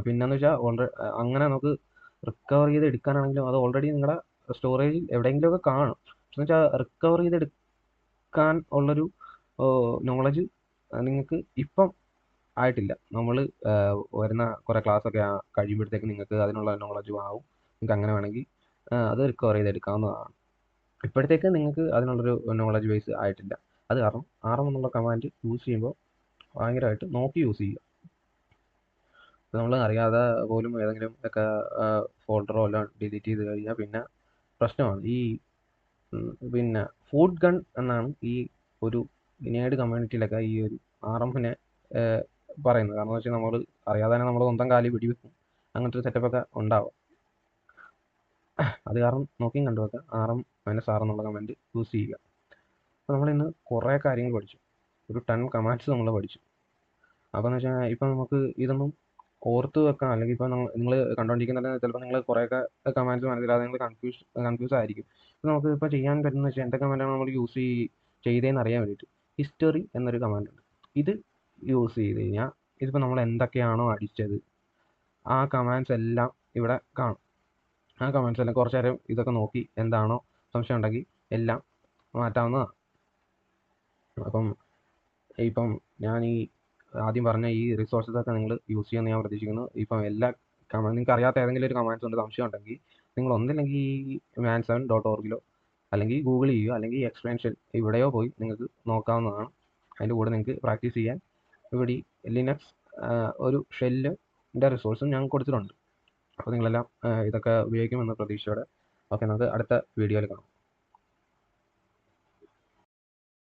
Speaker 1: പിന്നെന്ന് വെച്ചാൽ അങ്ങനെ നമുക്ക് റിക്കവർ ചെയ്ത് എടുക്കാനാണെങ്കിലും അത് ഓൾറെഡി നിങ്ങളുടെ സ്റ്റോറേജിൽ എവിടെയെങ്കിലുമൊക്കെ കാണും. എന്ന് വെച്ചാൽ റിക്കവർ ചെയ്തെടുക്കാൻ ഉള്ളൊരു നോളജ് നിങ്ങൾക്ക് ഇപ്പം ആയിട്ടില്ല. നമ്മൾ വരുന്ന കുറേ ക്ലാസ്സൊക്കെ കഴിയുമ്പോഴത്തേക്ക് നിങ്ങൾക്ക് അതിനുള്ള നോളജും ആവും. നിങ്ങൾക്ക് അങ്ങനെ വേണമെങ്കിൽ അത് റിക്കവർ ചെയ്തെടുക്കാവുന്നതാണ്. ഇപ്പോഴത്തേക്ക് നിങ്ങൾക്ക് അതിനുള്ളൊരു നോളജ് ബേസ് ആയിട്ടില്ല. അത് കാരണം rm എന്നുള്ള കമാൻഡ് യൂസ് ചെയ്യുമ്പോൾ ഭയങ്കരമായിട്ട് നോക്കി യൂസ് ചെയ്യുക. നമ്മൾ അറിയാതെ പോലും ഏതെങ്കിലും ഒക്കെ ഫോൾഡറോ എല്ലാം ഡിലീറ്റ് ചെയ്ത് കഴിഞ്ഞാൽ പിന്നെ പ്രശ്നമാണ്. പിന്നെ ഫുഡ് ഗൺ എന്നാണ് ഈ ഒരു ലിനേഡ് കമ്മ്യൂണിറ്റിയിലൊക്കെ ഈ ഒരു rmനെ പറയുന്നത്. കാരണം എന്ന് വെച്ചാൽ നമ്മൾ അറിയാതെ തന്നെ നമ്മൾ സ്വന്തം കാലിൽ വെടിവെക്കും, അങ്ങനത്തെ ഒരു സെറ്റപ്പൊക്കെ ഉണ്ടാവും. അത് കാരണം നോക്കിയും കണ്ടുവെക്കുക rm -r എന്നുള്ള കമൻറ്റ് യൂസ് ചെയ്യുക. അപ്പോൾ നമ്മളിന്ന് കുറേ കാര്യങ്ങൾ പഠിച്ചു, ഒരു 10 കമാൻഡ്സ് നമ്മൾ പഠിച്ചു. അപ്പോൾ എന്ന് വെച്ചാൽ ഇപ്പം നമുക്ക് ഇതൊന്നും ഓർത്ത് വെക്കാം, അല്ലെങ്കിൽ ഇപ്പം നിങ്ങൾ കണ്ടുകൊണ്ടിരിക്കുന്നുണ്ടെങ്കിൽ ചിലപ്പോൾ നിങ്ങൾ കുറേയൊക്കെ കമാൻഡ്സ് മനസ്സിലാതെ നിങ്ങൾ കൺഫ്യൂസ് ആയിരിക്കും. അപ്പോൾ നമുക്ക് ഇപ്പോൾ ചെയ്യാൻ പറ്റുന്നത് വെച്ചാൽ എന്തൊക്കെ കമാൻഡാണ് നമ്മൾ ചെയ്തതെന്ന് അറിയാൻ വേണ്ടിയിട്ട് ഹിസ്റ്ററി എന്നൊരു കമാൻഡ് ഉണ്ട്. ഇത് യൂസ് ചെയ്ത് കഴിഞ്ഞാൽ ഇതിപ്പോൾ നമ്മൾ എന്തൊക്കെയാണോ അടിച്ചത് ആ കമാൻഡ്സ് എല്ലാം ഇവിടെ കാണും. ആ കമാൻഡ്സ് എല്ലാം കുറച്ച് നേരം ഇതൊക്കെ നോക്കി എന്താണോ സംശയം ഉണ്ടെങ്കിൽ എല്ലാം മാറ്റാവുന്നതാണ്. ഇപ്പം ഞാൻ ഈ ആദ്യം പറഞ്ഞ ഈ റിസോഴ്സസൊക്കെ നിങ്ങൾ യൂസ് ചെയ്യുമെന്ന് ഞാൻ പ്രതീക്ഷിക്കുന്നു. ഇപ്പം നിങ്ങൾക്ക് അറിയാത്ത ഏതെങ്കിലും ഒരു കമാൻഡ്സ് ഉണ്ട് സംശയം ഉണ്ടെങ്കിൽ നിങ്ങൾ ഒന്നില്ലെങ്കിൽ ഈ man7.org അല്ലെങ്കിൽ ഗൂഗിൾ ചെയ്യുക, അല്ലെങ്കിൽ എക്സ്പെൻഷൻ ഇവിടെയോ പോയി നിങ്ങൾക്ക് നോക്കാവുന്നതാണ്. അതിൻ്റെ കൂടെ നിങ്ങൾക്ക് പ്രാക്ടീസ് ചെയ്യാൻ ഇവിടെ ലിനക്സ് ഒരു ഷെല്ലിൻ്റെ റിസോഴ്സും ഞാൻ കൊടുത്തിട്ടുണ്ട്. അപ്പോൾ നിങ്ങളെല്ലാം ഇതൊക്കെ ഉപയോഗിക്കുമെന്ന പ്രതീക്ഷയോടെ ഓക്കെ, നമുക്ക് അടുത്ത വീഡിയോയിൽ കാണാം.